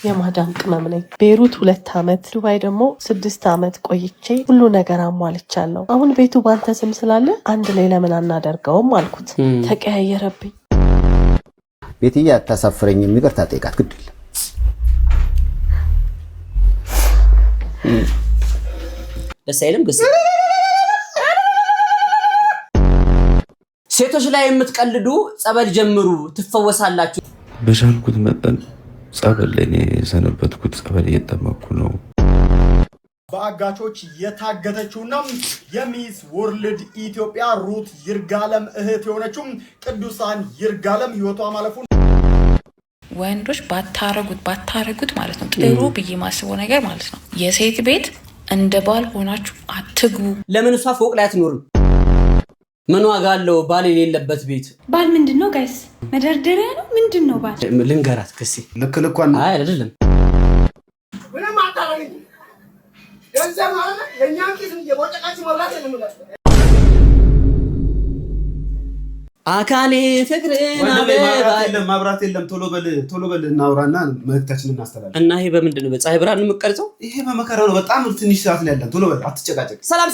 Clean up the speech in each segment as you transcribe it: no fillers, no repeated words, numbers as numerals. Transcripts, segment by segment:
የማዳም ቅመም ነኝ። ቤሩት 2 ዓመት፣ ዱባይ ደግሞ 6 ዓመት ቆይቼ ሁሉ ነገር አሟልቻለሁ። አሁን ቤቱ ባንተ ስም ስላለ አንድ ላይ ለምን አናደርገውም አልኩት። ተቀያየረብኝ። ቤትዬ አታሳፍረኝ፣ ይቅርታ ጠይቃት ግድል ለሳይለም ግስ ሴቶች ላይ የምትቀልዱ ጸበል ጀምሩ ትፈወሳላችሁ። በቻልኩት መጠን ጸበል ላይ የሰነበትኩት ጸበል እየጠመኩ ነው። በአጋቾች የታገተችውና የሚስ ወርልድ ኢትዮጵያ ሩት ይርጋለም እህት የሆነችው ቅዱሳን ይርጋለም ህይወቷ ማለፉን ወንዶች ባታረጉት ማለት ነው ጥሩ ብዬ ማስበው ነገር ማለት ነው የሴት ቤት እንደ ባል ሆናችሁ አትግቡ። ለምን እሷ ፎቅ ላይ አትኖርም? ምን ዋጋ አለው ባል የሌለበት ቤት? ባል ምንድነው ጋይስ? መደርደሪያ ነው ምንድነው ባል? ልንገራት ከሲ ልክልኳን አይ አይደለም ምንም አታረኝ ገንዘብ ማለት የኛን ኪስ እየቦጨቃችሁ መብላት የምንለው አካሌ ፍቅርን ማብራት የለም ቶሎ በል እናውራና መልእክታችንን እናስተላልፍ። እና ይሄ በምንድነው በፀሐይ ብርሃን የምትቀርጸው? ይሄ በመከራው ነው። በጣም ትንሽ ሰዓት ላይ ያለን ቶሎ በል አትጨቃጨቅ። ሰላም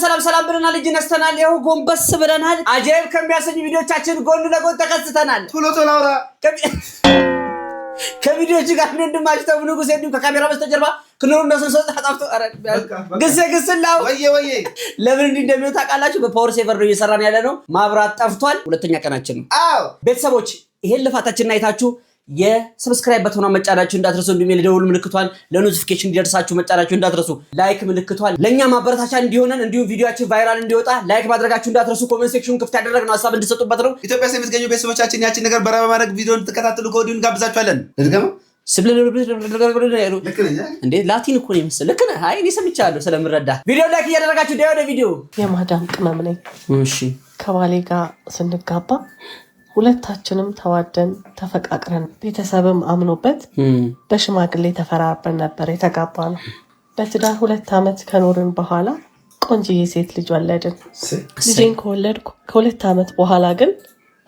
ብለናል። ልጅ ነስተናል። ይኸው ጎንበስ ብለናል። አጀብ ከሚያሰኝ ቪዲዮቻችን ጎን ለጎን ተከስተናል። ቶሎ አውራ። ከቪዲዮች ጋር እንደማጭተው ንጉስ እንዲሁ ከካሜራ በስተጀርባ ክኖር እንደሰሰው ተጣፍቶ ግስላው ወየ ለምን እንደሚው ታውቃላችሁ? በፓወር ሴቨር ነው እየሰራን ያለ ነው። ማብራት ጠፍቷል። ሁለተኛ ቀናችን ነው። አዎ ቤተሰቦች ይሄን ልፋታችንን አይታችሁ የሰብስክራይብ በተኗን መጫናችሁ እንዳትረሱ። እንዲሁም የደወል ምልክቷን ለኖቲፊኬሽን እንዲደርሳችሁ መጫናችሁ እንዳትረሱ። ላይክ ምልክቷን ለኛ ማበረታቻ እንዲሆነን እንዲሁም ቪዲዮአችን ቫይራል እንዲወጣ ላይክ ማድረጋችሁ እንዳትረሱ። ኮሜንት ሴክሽኑን ክፍት ያደረግነው ሀሳብ እንድትሰጡበት ነው። ኢትዮጵያ የምትገኙ ቤተሰቦቻችን ያችን ነገር በረባ ማድረግ ቪዲዮ እንድትከታተሉ ከወዲሁ እንጋብዛችኋለን። ልድገመው እንዴ ላቲን እኮ ነው የሚመስል። ልክ ነህ። አይ እኔ ሰምቻለሁ ስለምረዳ። ቪዲዮ ላይክ እያደረጋችሁ ወደ ቪዲዮ። የማዳም ቅመም ነኝ። እሺ ከባሌ ጋር ስንጋባ ሁለታችንም ተዋደን ተፈቃቅረን ቤተሰብም አምኖበት በሽማግሌ ተፈራርበን ነበር የተጋባ ነው። በትዳር 2 ዓመት ከኖርን በኋላ ቆንጆዬ ሴት ልጅ ወለድን። ልጄን ከወለድኩ ከ2 ዓመት በኋላ ግን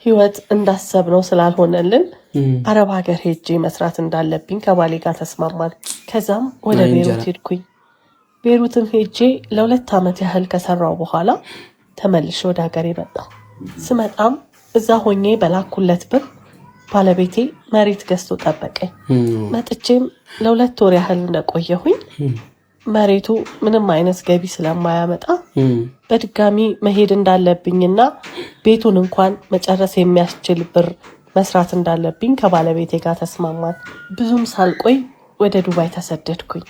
ህይወት እንዳሰብነው ስላልሆነልን አረብ ሀገር ሄጄ መስራት እንዳለብኝ ከባሌ ጋር ተስማማን። ከዛም ወደ ቤሩት ሄድኩኝ። ቤሩትም ሄጄ ለ2 ዓመት ያህል ከሰራው በኋላ ተመልሼ ወደ ሀገሬ መጣሁ። ስመጣም እዛ ሆኜ በላኩለት ብር ባለቤቴ መሬት ገዝቶ ጠበቀኝ። መጥቼም ለ2 ወር ያህል እንደቆየሁኝ መሬቱ ምንም አይነት ገቢ ስለማያመጣ በድጋሚ መሄድ እንዳለብኝና ቤቱን እንኳን መጨረስ የሚያስችል ብር መስራት እንዳለብኝ ከባለቤቴ ጋር ተስማማን። ብዙም ሳልቆይ ወደ ዱባይ ተሰደድኩኝ።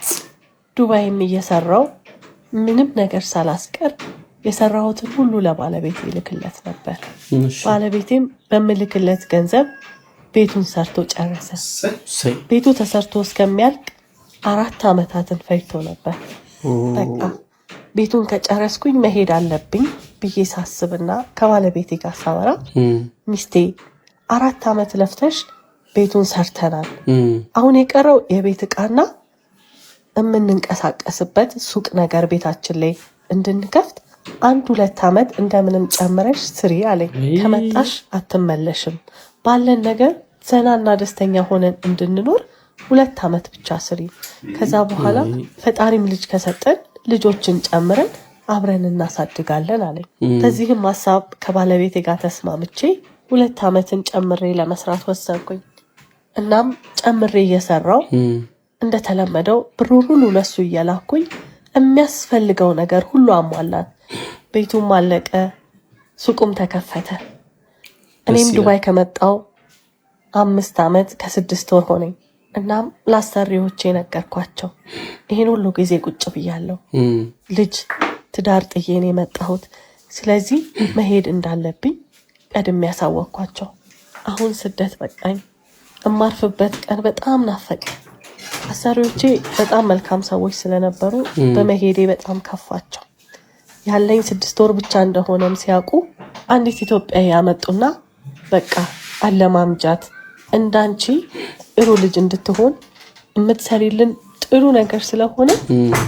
ዱባይም እየሰራው ምንም ነገር ሳላስቀር የሰራሁትን ሁሉ ለባለቤቴ ልክለት ነበር። ባለቤቴም በምልክለት ገንዘብ ቤቱን ሰርቶ ጨረሰ። ቤቱ ተሰርቶ እስከሚያልቅ 4 ዓመታትን ፈጅቶ ነበር። በቃ ቤቱን ከጨረስኩኝ መሄድ አለብኝ ብዬ ሳስብና ከባለቤቴ ጋር ሳወራ ሚስቴ 4 ዓመት ለፍተሽ ቤቱን ሰርተናል፣ አሁን የቀረው የቤት ዕቃና የምንንቀሳቀስበት ሱቅ ነገር ቤታችን ላይ እንድንከፍት 1-2 ዓመት እንደምንም ጨምረሽ ስሪ አለኝ። ከመጣሽ አትመለሽም፣ ባለን ነገር ዘናና ደስተኛ ሆነን እንድንኖር 2 ዓመት ብቻ ስሪ፣ ከዛ በኋላ ፈጣሪም ልጅ ከሰጠን ልጆችን ጨምረን አብረን እናሳድጋለን አለኝ። በዚህም ሀሳብ ከባለቤቴ ጋር ተስማምቼ 2 ዓመትን ጨምሬ ለመስራት ወሰንኩኝ። እናም ጨምሬ እየሰራው እንደተለመደው ብሩ ሁሉ ለሱ እየላኩኝ የሚያስፈልገው ነገር ሁሉ አሟላን። ቤቱም አለቀ፣ ሱቁም ተከፈተ። እኔም ዱባይ ከመጣው 5 ዓመት ከ6 ወር ሆነኝ። እናም ላሰሪዎቼ ነገርኳቸው። ይሄን ሁሉ ጊዜ ቁጭ ብያለሁ፣ ልጅ ትዳር ጥዬን የመጣሁት፣ ስለዚህ መሄድ እንዳለብኝ ቀድሜ ያሳወቅኳቸው። አሁን ስደት በቃኝ፣ እማርፍበት ቀን በጣም ናፈቀ። አሰሪዎቼ በጣም መልካም ሰዎች ስለነበሩ በመሄዴ በጣም ከፋቸው። ያለኝ 6 ወር ብቻ እንደሆነም ሲያውቁ አንዲት ኢትዮጵያዊ ያመጡና በቃ አለማምጃት እንዳንቺ ጥሩ ልጅ እንድትሆን የምትሰሪልን ጥሩ ነገር ስለሆነ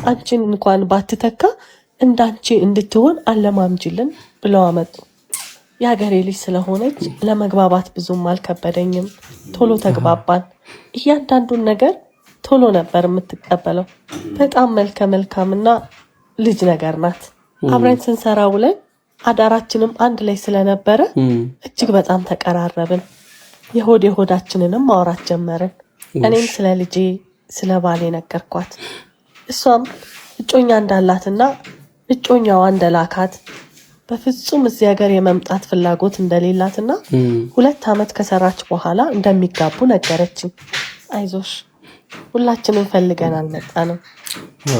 አንቺን እንኳን ባትተካ እንዳንቺ እንድትሆን አለማምጅልን ብለው አመጡ። የሀገሬ ልጅ ስለሆነች ለመግባባት ብዙም አልከበደኝም። ቶሎ ተግባባን። እያንዳንዱን ነገር ቶሎ ነበር የምትቀበለው። በጣም መልከ መልካምና ልጅ ነገር ናት። አብረን ስንሰራ ውለን አዳራችንም አንድ ላይ ስለነበረ እጅግ በጣም ተቀራረብን። የሆዳችንንም ማውራት ጀመርን። እኔም ስለ ልጄ ስለ ባሌ ነገርኳት። እሷም እጮኛ እንዳላትና እጮኛዋ እንደላካት በፍጹም እዚህ ሀገር የመምጣት ፍላጎት እንደሌላትና 2 ዓመት ከሰራች በኋላ እንደሚጋቡ ነገረችኝ። አይዞሽ ሁላችንም ፈልገን አልመጣንም፣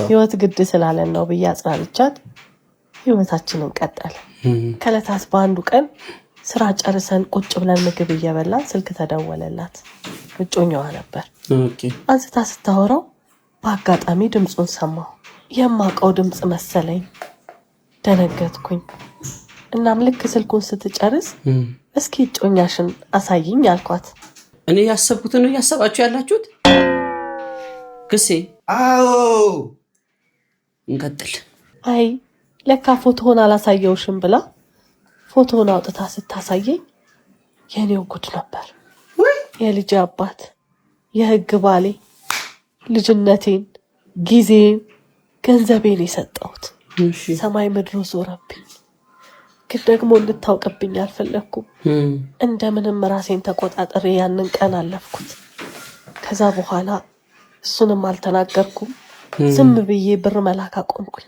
ህይወት ግድ ስላለን ነው ብዬ አጽናንቻት ህይወታችንን ቀጠለ። ከዕለታት በአንዱ ቀን ስራ ጨርሰን ቁጭ ብለን ምግብ እየበላን ስልክ ተደወለላት። እጮኛዋ ነበር። አንስታ ስታወራው በአጋጣሚ ድምፁን ሰማሁ። የማውቀው ድምፅ መሰለኝ። ደነገጥኩኝ። እናም ልክ ስልኩን ስትጨርስ እስኪ እጮኛሽን አሳይኝ አልኳት። እኔ ያሰብኩትን ነው ያሰባችሁ ያላችሁት? ክሴ አዎ እንቀጥል። አይ ለካ ፎቶውን አላሳየውሽም ብላ ፎቶውን አውጥታ ስታሳየኝ የኔው ጉድ ነበር። የልጅ አባት፣ የህግ ባሌ፣ ልጅነቴን፣ ጊዜን፣ ገንዘቤን የሰጠሁት ሰማይ ምድሩ ዞረብኝ። ግን ደግሞ እንድታውቅብኝ አልፈለኩም። እንደምንም ራሴን ተቆጣጠሬ ያንን ቀን አለፍኩት። ከዛ በኋላ እሱንም አልተናገርኩም። ዝም ብዬ ብር መላክ አቆምኩኝ።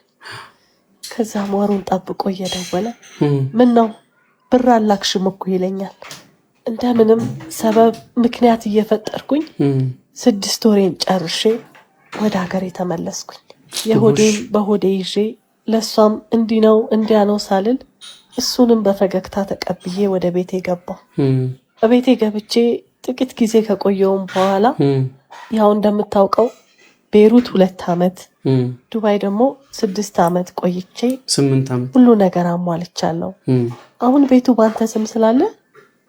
ከዛም ወሩን ጠብቆ እየደወለ ምን ነው ብር አላክሽም እኮ ይለኛል። እንደምንም ሰበብ ምክንያት እየፈጠርኩኝ 6 ወሬን ጨርሼ ወደ ሀገር የተመለስኩኝ። የሆዴን በሆዴ ይዤ ለሷም እንዲህ ነው እንዲያ ነው ሳልል እሱንም በፈገግታ ተቀብዬ ወደ ቤቴ ገባሁ። በቤቴ ገብቼ ጥቂት ጊዜ ከቆየውም በኋላ ያው እንደምታውቀው ቤሩት 2 ዓመት ዱባይ ደግሞ 6 ዓመት ቆይቼ 8 ዓመት ሁሉ ነገር አሟልቻለሁ። አሁን ቤቱ ባንተ ስም ስላለ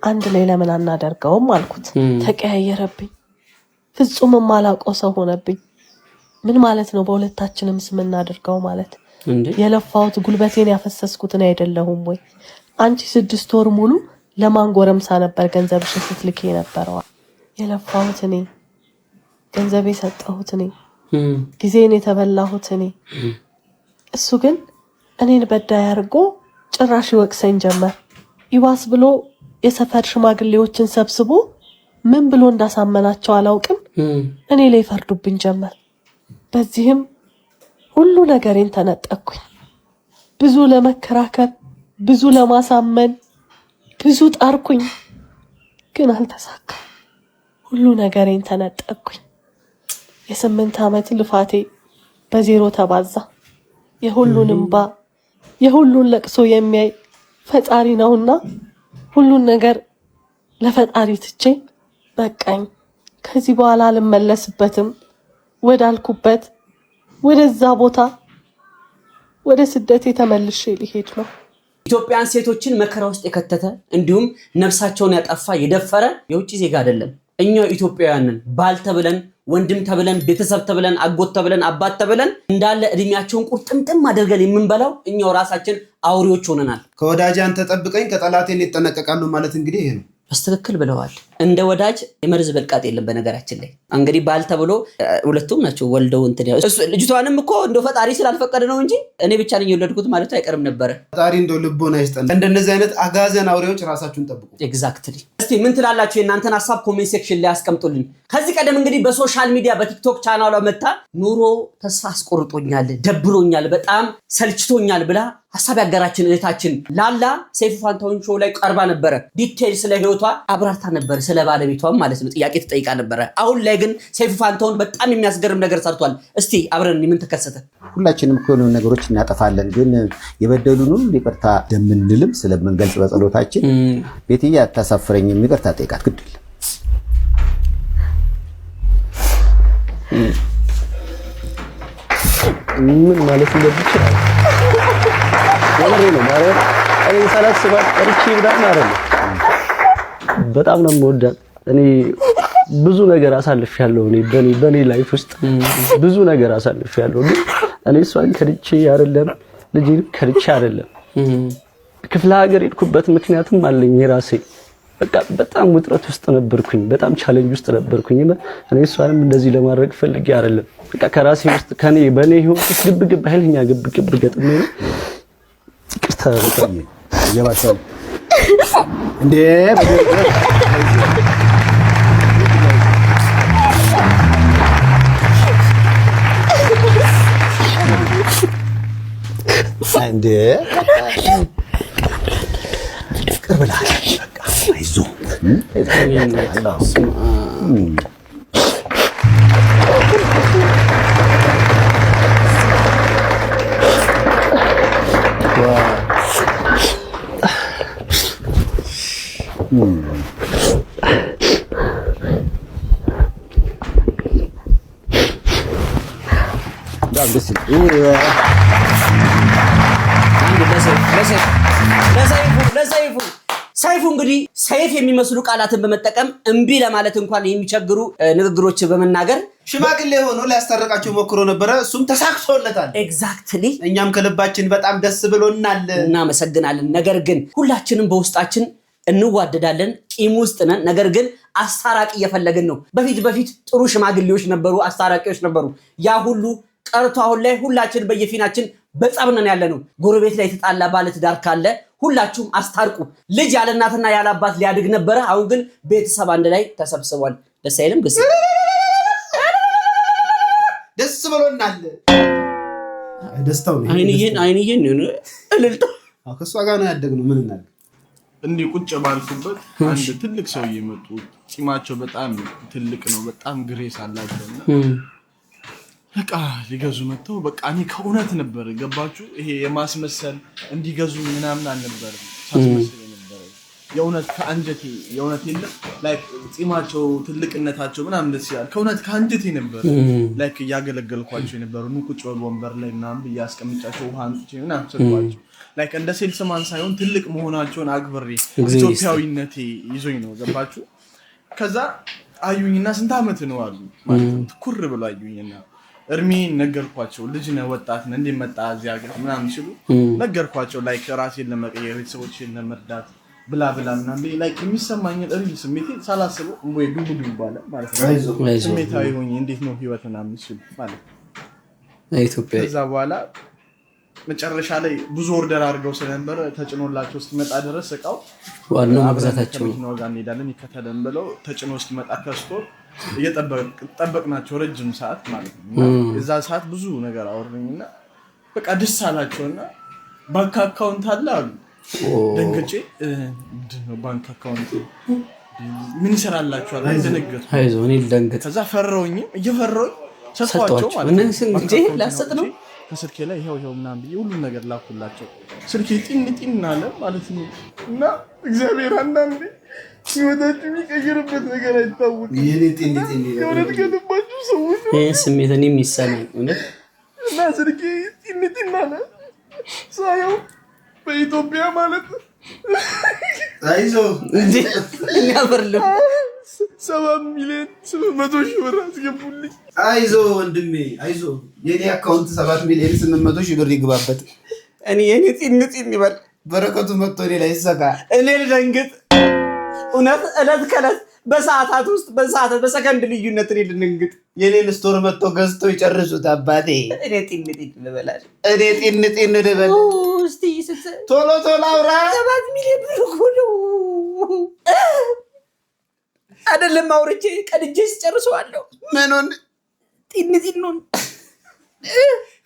አንድ ላይ ለምን አናደርገውም አልኩት። ተቀያየረብኝ። ፍጹም ማላውቀው ሰው ሆነብኝ። ምን ማለት ነው በሁለታችንም ስም እናደርገው ማለት? የለፋውት ጉልበቴን ያፈሰስኩት ነው አይደለሁም ወይ? አንቺ 6 ወር ሙሉ ለማንጎረምሳ ነበር ገንዘብሽ ስትልኪ ነበርዋ። የለፋውት እኔ፣ ገንዘብ የሰጠሁት እኔ፣ ጊዜን የተበላሁት እኔ። እሱ ግን እኔን በዳይ አድርጎ ጭራሽ ይወቅሰኝ ጀመር። ይባስ ብሎ የሰፈር ሽማግሌዎችን ሰብስቦ ምን ብሎ እንዳሳመናቸው አላውቅም እኔ ላይ ፈርዱብኝ ጀመር። በዚህም ሁሉ ነገሬን ተነጠቅኩኝ። ብዙ ለመከራከር፣ ብዙ ለማሳመን ብዙ ጣርኩኝ፣ ግን አልተሳካም። ሁሉ ነገሬን ተነጠቅኩኝ። የ8 ዓመት ልፋቴ በዜሮ ተባዛ። የሁሉን እንባ የሁሉን ለቅሶ የሚያይ ፈጣሪ ነውና ሁሉን ነገር ለፈጣሪ ትቼ በቃኝ፣ ከዚህ በኋላ አልመለስበትም ወዳልኩበት ወደዛ ቦታ ወደ ስደት ተመልሼ ሊሄድ ነው። ኢትዮጵያን ሴቶችን መከራ ውስጥ የከተተ እንዲሁም ነፍሳቸውን ያጠፋ የደፈረ የውጭ ዜጋ አይደለም። እኛው ኢትዮጵያውያንን ባል ተብለን፣ ወንድም ተብለን፣ ቤተሰብ ተብለን፣ አጎት ተብለን፣ አባት ተብለን እንዳለ እድሜያቸውን ቁርጥምጥም አድርገን የምንበላው እኛው ራሳችን አውሬዎች ሆነናል። ከወዳጅ አንተ ጠብቀኝ ከጠላቴን ይጠነቀቃሉ ማለት እንግዲህ ይሄ ነው። በስትክክል ብለዋል። እንደ ወዳጅ የመርዝ በልቃጥ የለም። በነገራችን ላይ እንግዲህ ባል ተብሎ ሁለቱም ናቸው ወልደው እንትን ያው ልጅቷንም እኮ እንደው ፈጣሪ ስላልፈቀደ ነው እንጂ እኔ ብቻ ነኝ የወለድኩት ማለት አይቀርም ነበር። ፈጣሪ እንደው ልቦና ይስጠን። እንደነዚህ አይነት አጋዘን አውሬዎች ራሳችሁን ጠብቁ። ኤግዛክትሊ። እስቲ ምን ትላላችሁ? የእናንተን ሐሳብ ኮሜንት ሴክሽን ላይ አስቀምጡልን። ከዚህ ቀደም እንግዲህ በሶሻል ሚዲያ በቲክቶክ ቻናሏ መታ ኑሮ ተስፋ አስቆርጦኛል፣ ደብሮኛል፣ በጣም ሰልችቶኛል ብላ ሐሳብ ያገራችን እህታችን ላላ ሰይፉ ፋንታሁን ሾው ላይ ቀርባ ነበረ። ዲቴል ስለ ህይወቷ አብራርታ ነበር፣ ስለ ባለቤቷም ማለት ነው ጥያቄ ተጠይቃ ነበረ። አሁን ላይ ግን ሰይፉ ፋንታሁን በጣም የሚያስገርም ነገር ሰርቷል። እስቲ አብረን ምን ተከሰተ? ሁላችንም እኮ የሆኑ ነገሮች እናጠፋለን፣ ግን የበደሉን ሁሉ ይቅርታ እንደምንልም ስለምንገልጽ በጸሎታችን ቤትዬ አታሳፍረኝም ይቅርታ ጠይቃት ግድል ምን ማለት እንደዚህ ወሬ ነው ማለት እኔ ሳላስባት እርቺ ብዳና አይደለም። በጣም ነው የምወዳት። እኔ ብዙ ነገር አሳልፌያለሁ። እኔ በኔ ላይፍ ውስጥ ብዙ ነገር አሳልፌያለሁ። ግን እኔ እሷን ከድቼ አይደለም፣ ልጄን ከድቼ አይደለም። ክፍለ ሀገር ሄድኩበት ምክንያቱም አለኝ የራሴ። በቃ በጣም ውጥረት ውስጥ ነበርኩኝ በጣም ቻሌንጅ ውስጥ ነበርኩኝ እኔ እሷንም እንደዚህ ለማድረግ ፈልጌ አይደለም በቃ ከራሴ ውስጥ ከኔ በኔ ህይወት ውስጥ ግብግብ ኃይለኛ ግብግብ ገጥሜ ነው ይቅርታ በጣም የባሰው እንዴ እንዴ ቅርብላል በቃ አይዞህ ሰይፉ እንግዲህ ሰይፍ የሚመስሉ ቃላትን በመጠቀም እምቢ ለማለት እንኳን የሚቸግሩ ንግግሮች በመናገር ሽማግሌ ሆኖ ሊያስታርቃቸው ሞክሮ ነበረ እሱም ተሳክቶለታል ኤግዛክትሊ እኛም ከልባችን በጣም ደስ ብሎናል እናመሰግናለን ነገር ግን ሁላችንም በውስጣችን እንዋደዳለን ቂም ውስጥ ነን ነገር ግን አስታራቂ እየፈለግን ነው በፊት ጥሩ ሽማግሌዎች ነበሩ አስታራቂዎች ነበሩ ያ ሁሉ ቀርቶ አሁን ላይ ሁላችን በየፊናችን በጸብ ነን ያለነው ጎረቤት ላይ ተጣላ ባለ ትዳር ካለ ሁላችሁም አስታርቁ ልጅ ያለ እናትና ያለ አባት ሊያድግ ነበር አሁን ግን ቤተሰብ አንድ ላይ ተሰብስቧል ደስ አይልም ደስ ብሎናል ደስታው ነው አይንዬን ነው እልልታ ከሷ ጋር ነው ያደግነው ምን እናድርግ እንዲህ ቁጭ ባልኩበት አንድ ትልቅ ሰው እየመጡ ጺማቸው በጣም ትልቅ ነው በጣም ግሬስ አላቸውና በቃ ሊገዙ መጥተው በቃ እኔ ከእውነት ነበር ገባችሁ ይሄ የማስመሰል እንዲገዙ ምናምን አልነበረም ሳስመስል ነበር የእውነት ከአንጀቴ የእውነት የለም ላይክ ጺማቸው ትልቅነታቸው ምናምን ደስ ይላል ከእውነት ከአንጀቴ ነበር ላይክ ያገለገልኳቸው ነበር ነው ቁጭ በል ወንበር ላይ ምናምን ያስቀምጫቸው ውሃ አንጥቼ ምናምን ሰጥቷቸው ላይክ እንደ ሴልስማን ሳይሆን ትልቅ መሆናቸውን አግብሬ ኢትዮጵያዊነቴ ይዞኝ ነው ገባችሁ ከዛ አዩኝና ስንት አመት ነው አሉ ማለት ትኩር ብሎ አዩኝና እርሜን ነገርኳቸው ልጅ ነው ወጣት ነው እንደመጣ እዚያ ሀገር ምናምን ሲሉ ነገርኳቸው ላይክ ራሴን ለመቀየር ቤተሰቦቼን ለመርዳት ብላ ምናምን ላይክ የሚሰማኝ ሪል ስሜት ሳላስበው ወይ ዱቡ ይባላል ማለት ነው ስሜታዊ ሆኜ እንዴት ነው ህይወት ምናምን ሲሉ ማለት ኢትዮጵያ ከዛ በኋላ መጨረሻ ላይ ብዙ ኦርደር አድርገው ስለነበር ተጭኖላቸው እስኪመጣ ድረስ እቃው ዋናው መግዛታቸው ነው ጋር እንሄዳለን ይከተለን ብለው ተጭኖ እስኪመጣ ከስቶር እየጠበቅናቸው ረጅም ሰዓት ማለት ነው እዛ ሰዓት ብዙ ነገር አወሩኝና በቃ ደስ አላቸውና ባንክ አካውንት አለ አሉ ደንገጬ ምንድነው ባንክ አካውንት ምን ይሰራላችኋል እንደነገርኩ አይዞህ እኔ ልደንገጥ ከዛ ፈራውኝ እየፈራው ሰጥቷቸው ማለት ነው እነሱ እንግዲህ ላሰጥ ነው ከስልኬ ላይ ይሄው ምናምን ሁሉ ነገር ላኩላቸው ስልኬ ጢን አለ ማለት ነው እና እግዚአብሔር አንዳንዴ ህይወታችሁ የሚቀይርበት ነገር አይታወቅም ይሄ ጢን የሆነት ከልባችሁ ሰዎች ይሄ ስሜት እኔ የሚሰማኝ እውነት እና ስልኬ ጢን አለ ሳየው በኢትዮጵያ ማለት አይዞህ እንዴ እናበርልም 7 ሚሊዮን 800 ሺህ ብር አስገቡልኝ አይዞህ ወንድሜ አይዞህ የኔ አካውንት 7 ሚሊዮን 800 ሺህ ብር ይግባበት እኔ የኔ ጢን ይበል በረከቱ መጥቶ እኔ ላይ ይሰጋ እኔ ልደንግጥ እውነት እለት ከእለት በሰዓታት ውስጥ በሰከንድ ልዩነት እኔ ልንግጥ የኔን ስቶር መጥቶ ገዝቶ ይጨርሱት አባቴ እኔ ጢን ልበላል እኔ ጢን ልበል እስቲ ቶሎ አውራ 7 ሚሊዮን ብር ሁሉ አይደለም አውርቼ ቀድጄ ጨርሰዋለሁ ምኑን ጢን ነው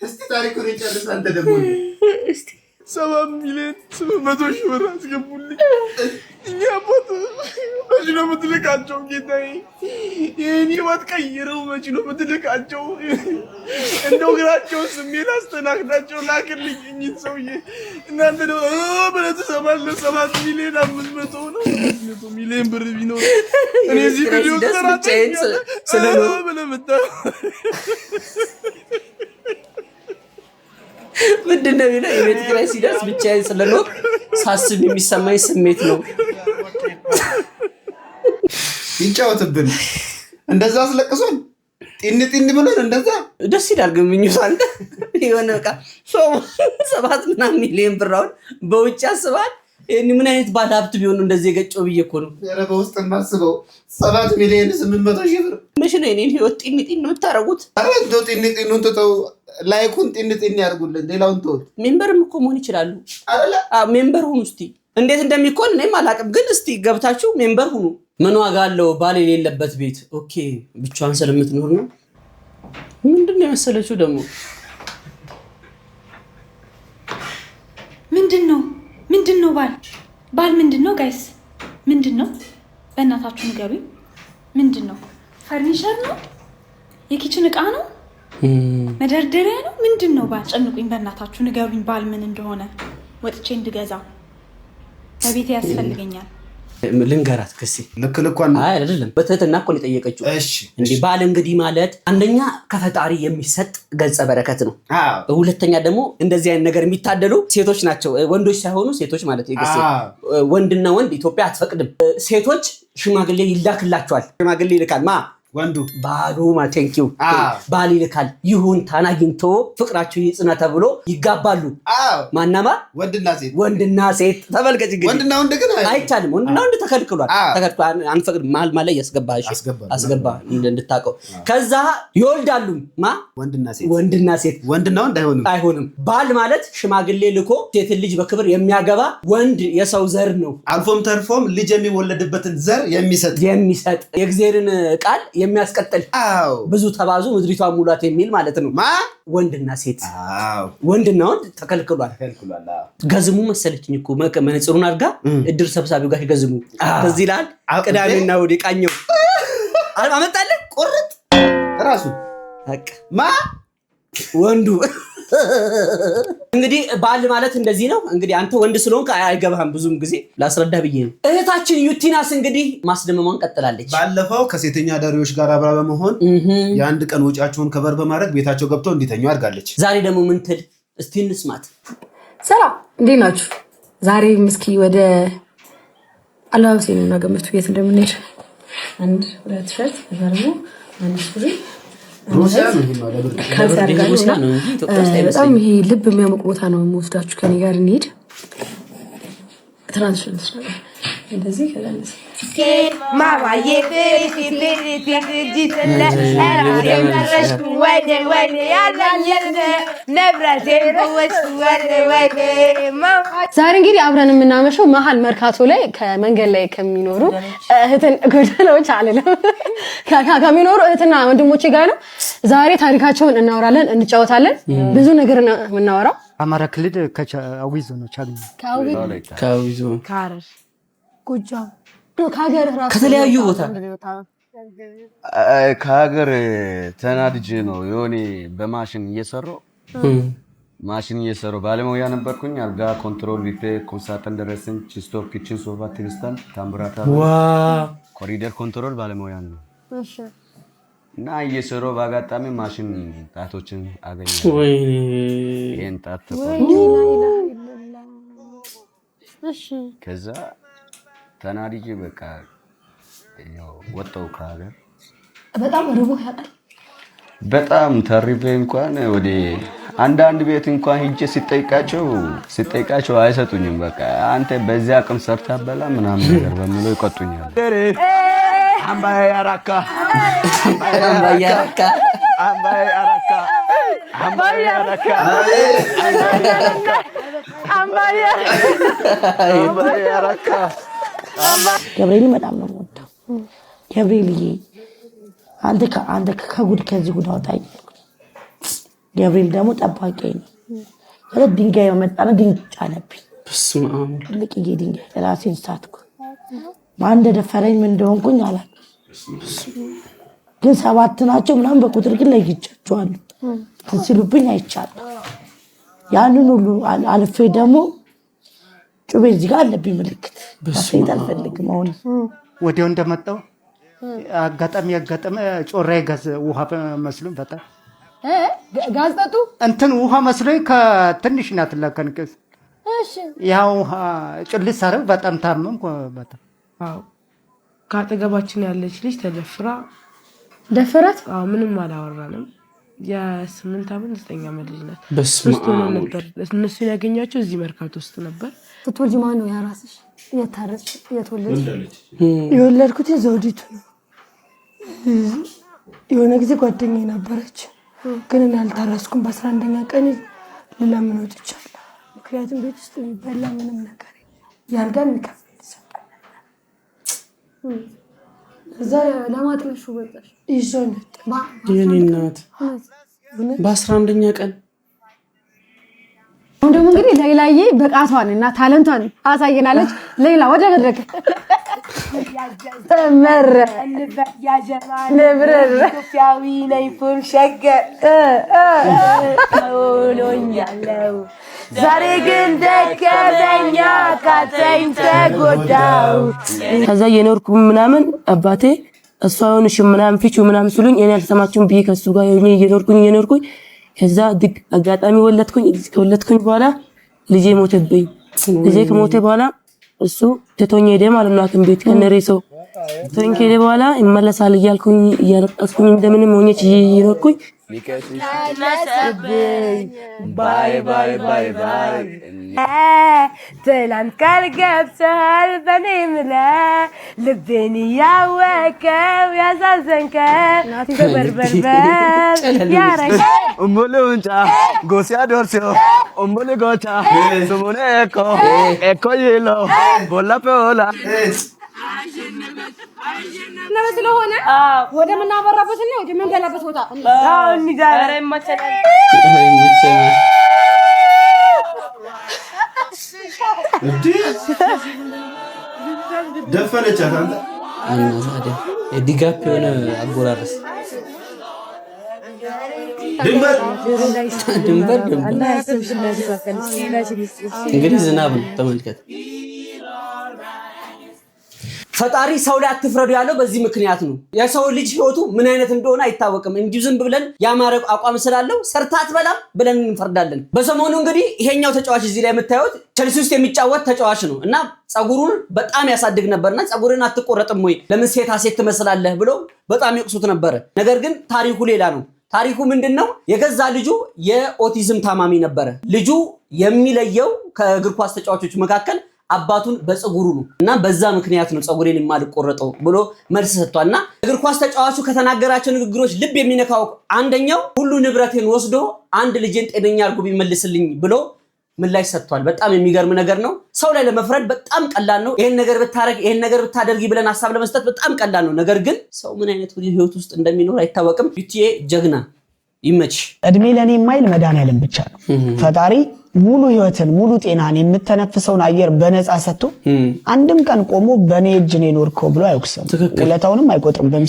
እስቲ ታሪኩን ይጨርስ አንተ ደግሞ እስቲ 7 ሚሊዮን 800 ሺህ ብር አስገቡልኝ እኛ ቦት መቼ ነው የምትልካቸው ጌታዬ ይሄን ህይወት ቀይረው መቼ ነው የምትልካቸው እንደው ግራቸው ስሜት አስተናግዳቸው ላክልኝ እኚህ ሰውዬ እናንተ ነው ብለህ ትሰማለህ 7 ሚሊዮን 500 ነው 500 ሚሊዮን ብር ቢኖር እኔ እዚህ ቪዲዮ ተራጣኝ ስለሆነ ብለህ መጣ ምንድነው የሚለው የቤት ኪራይ ሲደርስ ብቻዬን ስለኖር ሳስብ የሚሰማኝ ስሜት ነው ይጫወትብን እንደዛ አስለቅሶን ጢን ብሎን እንደዛ ደስ ይላል ግን ምኞት አለ የሆነ በቃ 7 ሚሊዮን ብር አሁን በውጭ አስባል ምን አይነት ባለ ሀብት ቢሆን እንደዚህ የገጨው ብዬ እኮ ነው። ኧረ በውስጥ የማስበው 7,800,000 ብር መቼ ነው የእኔን ህይወት ጢን የምታደርጉት? ኧረ እንደው ጢን ትተው ላይኩን ጢን ያድርጉልን። ሌላውን ተውት። ሜምበርም እኮ መሆን ይችላሉ አይደለ? ሜምበር ሁኑ እስቲ። እንዴት እንደሚኮን እኔም አላውቅም፣ ግን እስቲ ገብታችሁ ሜምበር ሁኑ። ምን ዋጋ አለው ባል የሌለበት ቤት? ኦኬ ብቻዋን ስለምትኖር ነው። ምንድነው የመሰለችው ደግሞ? ምንድነው ባል ምንድነው? ጋይስ ምንድነው? በእናታችሁ ንገሩኝ። ምንድነው? ፈርኒቸር ነው? የኪችን እቃ ነው? መደርደሪያ ነው? ምንድነው ባል? ጨንቁኝ በእናታችሁ ንገሩኝ። ባል ምን እንደሆነ ወጥቼ እንድገዛ በቤቴ ያስፈልገኛል። ልንገራት ከሲ ልክልኳን አይ አይደለም፣ በትህትና እኮ ነው የጠየቀችው። እሺ እንዴ ባል እንግዲህ ማለት አንደኛ ከፈጣሪ የሚሰጥ ገጸ በረከት ነው። ሁለተኛ ደግሞ እንደዚህ አይነት ነገር የሚታደሉ ሴቶች ናቸው፣ ወንዶች ሳይሆኑ ሴቶች ማለት ነው። ወንድና ወንድ ኢትዮጵያ አትፈቅድም። ሴቶች ሽማግሌ ይላክላቸዋል። ሽማግሌ ይልካል ማ ወንዱ ባሉ ቴንኪው ባል ይልካል። ይሁንታን አግኝቶ ፍቅራቸው ይጽና ተብሎ ይጋባሉ። ማናማ ወንድና ሴት ተመልከች። እንግዲህ ወንድና ወንድ ግን አይቻልም። ወንድና ወንድ ተከልክሏል። አንፈቅድ መሀል ላይ ያስገባሽ አስገባ እንድታውቀው። ከዛ ይወልዳሉ። ማ ወንድና ሴት ወንድና ወንድ አይሆንም። ባል ማለት ሽማግሌ ልኮ ሴትን ልጅ በክብር የሚያገባ ወንድ የሰው ዘር ነው። አልፎም ተርፎም ልጅ የሚወለድበትን ዘር የሚሰጥ የእግዚአብሔርን ቃል የሚያስቀጥል ብዙ ተባዙ ምድሪቷን ሙላት የሚል ማለት ነው። ወንድና ሴት ወንድና ወንድ ተከልክሏል። ገዝሙ መሰለችኝ እኮ መነጽሩን አድርጋ እድር ሰብሳቢው ጋር ገዝሙ ከዚህ ይላል። ቅዳሜና እሑድ ቃኘው አመጣለ ቁርጥ ራሱ ወንዱ እንግዲህ ባል ማለት እንደዚህ ነው። እንግዲህ አንተ ወንድ ስለሆንክ አይገባህም። ብዙም ጊዜ ላስረዳ ብዬ ነው። እህታችን ዩቲናስ እንግዲህ ማስደመሟን ቀጥላለች። ባለፈው ከሴተኛ አዳሪዎች ጋር አብራ በመሆን የአንድ ቀን ወጪያቸውን ከበር በማድረግ ቤታቸው ገብተው እንዲተኙ አድርጋለች። ዛሬ ደግሞ ምን ትል እስቲ እንስማት። ሰላም እንዴት ናችሁ? ዛሬ ምስኪ ወደ አላውሴ ነው ነገመቱ ቤት እንደምንሄድ 1-2 ሸርት ደግሞ 1 ሱሪ በጣም ይሄ ልብ የሚያሞቅ ቦታ ነው የምወስዳችሁ። ከኔ ጋር እንሂድ። ትራንስፈር እንደዚህ ከለንስ ማማዬ ዛሬ እንግዲህ አብረን የምናመሸው መሀል መርካቶ ላይ ከመንገድ ላይ ከሚኖሩ እህትን ጎዳናዎች አለለም ከሚኖሩ እህትና ወንድሞቼ ጋር ነው። ዛሬ ታሪካቸውን እናወራለን፣ እንጫወታለን። ብዙ ነገር ነው የምናወራው። አማራ ክልል ከአዊ ዞኖች ከአዊ ዞን ከሐረር ጎጃም ከሀገር ራሱ ከተለያዩ ቦታ ከሀገር ተናድጄ ነው የሆነ በማሽን እየሰራው ባለሙያ ነበርኩኝ። አልጋ ኮንትሮል፣ ቢፌ፣ ኮንሳተን፣ ደረሰኝ፣ ስቶፕ፣ ኪችን፣ ሶፋ፣ ቴሌስታን፣ ታምብራታ፣ ኮሪደር ኮንትሮል ባለሙያ ነው። እሺ እና እየሰራው በአጋጣሚ ማሽን ጣቶችን አገኘሁ። ይሄን ጣት ተቆርጦ እሺ ከዛ ተናድጄ በቃ ያው ወጣው ከሀገር። በጣም ርቦህ ያውቃል? በጣም ተርቤ እንኳን ወደ አንዳንድ ቤት እንኳን ሂጄ ሲጠይቃቸው አይሰጡኝም። በቃ አንተ በዚያ አቅም ሰርተህ አበላ ምናምን ነገር በሚለው ይቆጡኛል። አምባዬ አራካ ገብርኤል በጣም ነው የምወደው። ገብርኤልዬ አንተ ከጉድ ከዚህ ጉድ አውጣኝ። ገብርኤል ደግሞ ጠባቂ ነው። ማለት ድንጋይ መጣና ድንጋይ ጫነብኝ። በስመ አብ ልቅዬ ድንጋይ ራሴን ሳትኩ። ማን እንደደፈረኝ ምን እንደሆንኩኝ አላውቅም። ግን 7 ናቸው ምናምን በቁጥር ግን ለይቻቸዋለሁ። ሲሉብኝ አይቻለሁ። ያንን ሁሉ አልፌ ደግሞ ጩቤ እዚህ ጋር አለብኝ ምልክት። ማስሄድ አልፈልግም። አሁን ወዲያው እንደመጣው አጋጣሚ ጮራ ጋዝ ውሃ መስሎኝ በጣም ጋዝ ጠጡ እንትን ውሃ መስሎኝ ከትንሽ ናት ለከንከስ እሺ ያው ጭልስ አረብ በጣም ታመምኩ። በጣም አዎ ካጠገባችን ያለች ልጅ ተደፍራ ደፈራት። ምንም አላወራንም። የ8 ዓመት 9 ዓመት ልጅ ናት። በስመ አብ ነበር እነሱ ያገኛቸው እዚህ መርካቶ ውስጥ ነበር። ስትወልጂ ማን ነው ያራስሽ? የታረስሽ? የተወለድሽ? የወለድኩት ዘውዲቱ ነው። የሆነ ጊዜ ጓደኛዬ ነበረች፣ ግን እኔ አልታረስኩም። በ11ኛ ቀን ልለምን ወጥቻለሁ። ምክንያቱም ቤት ውስጥ የሚበላ ምንም ነገር ያልጋ የሚከፍል ይሰጣል። እዛ ለማጥለሹ ወጣሽ ይዞነት የኔ እናት በ11ኛ ቀን አሁን ደግሞ እንግዲህ ሌላዬ ብቃቷን እና ታለንቷን አሳየናለች። ሌላ ወደ መድረክ ተመረ ንብረር ኢትዮጵያዊ ነኝ ፉል ሸገር ሆኖኛለው ዛሬ ግን ደከመኛ ካተኝ ተጎዳው። ከዛ የኖርኩ ምናምን አባቴ እሷ ሆነሽ ምናምን ፊቹ ምናምን ሲሉኝ እኔ አልሰማችሁም ብዬ ከሱ ጋር የኖርኩኝ ከዛ ድግ አጋጣሚ ወለድኩኝ በኋላ ልጄ ሞተብኝ። ልጄ ከሞተ በኋላ እሱ ተቶኝ ሄደ ማለት ነው አክም ቤት ከነሬሰው ተቶኝ ሄደ በኋላ ይመለሳል እያልኩኝ እያለቀስኩኝ እንደምንም ሆኜ እየኖርኩኝ ባይ ባይ ባይ ባይ ትላንት ቃል ገብተሃል በኔ ምለህ ልቤን ያወከው ያሳዘንከው በበርበርበር ያረገ ኡምቡሉንጫ ጎሲያ ዶርሲዮ ኡምቡሉ ጎቻ ሱሙኔ ኤኮ ይሎ ቦላ ፔኦላ ነው ስለሆነ ወደ ምናበራበት ነው ወደ መንገላበት ቦታ ዛሬ ማቸናል ደፈነች አንተ ታዲያ የዲጋፕ የሆነ አጎራረስ ድንበር እንግዲህ ዝናብ ነው ተመልከት። ፈጣሪ ሰው ላይ አትፍረዱ ያለው በዚህ ምክንያት ነው። የሰው ልጅ ህይወቱ ምን አይነት እንደሆነ አይታወቅም። እንዲሁ ዝም ብለን ያማረ አቋም ስላለው ሰርታት በላም ብለን እንፈርዳለን። በሰሞኑ እንግዲህ ይሄኛው ተጫዋች እዚህ ላይ የምታዩት ቸልሲ ውስጥ የሚጫወት ተጫዋች ነው እና ጸጉሩን በጣም ያሳድግ ነበርና ጸጉርን አትቆረጥም ወይ ለምን ሴታ ሴት ትመስላለህ ብሎ በጣም ይቅሱት ነበር። ነገር ግን ታሪኩ ሌላ ነው። ታሪኩ ምንድነው? የገዛ ልጁ የኦቲዝም ታማሚ ነበረ። ልጁ የሚለየው ከእግር ኳስ ተጫዋቾች መካከል አባቱን በጸጉሩ ነው እና በዛ ምክንያት ነው ጸጉሬን የማልቆረጠው ብሎ መልስ ሰጥቷልና እግር ኳስ ተጫዋቹ ከተናገራቸው ንግግሮች ልብ የሚነካው አንደኛው ሁሉ ንብረቴን ወስዶ አንድ ልጄን ጤነኛ አድርጎ ቢመልስልኝ ብሎ ምላሽ ሰጥቷል። በጣም የሚገርም ነገር ነው። ሰው ላይ ለመፍረድ በጣም ቀላል ነው። ይሄን ነገር ብታረግ ይሄን ነገር ብታደርጊ ብለን ሐሳብ ለመስጠት በጣም ቀላል ነው። ነገር ግን ሰው ምን አይነት ህይወት ውስጥ እንደሚኖር አይታወቅም። ዩቲኤ ጀግና ይመች። እድሜ ለኔ የማይል መድኃኒዓለም ብቻ ነው። ፈጣሪ ሙሉ ህይወትን ሙሉ ጤናን የምተነፍሰውን አየር በነፃ ሰጥቶ አንድም ቀን ቆሞ በኔ እጅ ነው የኖርከው ብሎ አይወቅስም። ውለታውንም አይቆጥርም።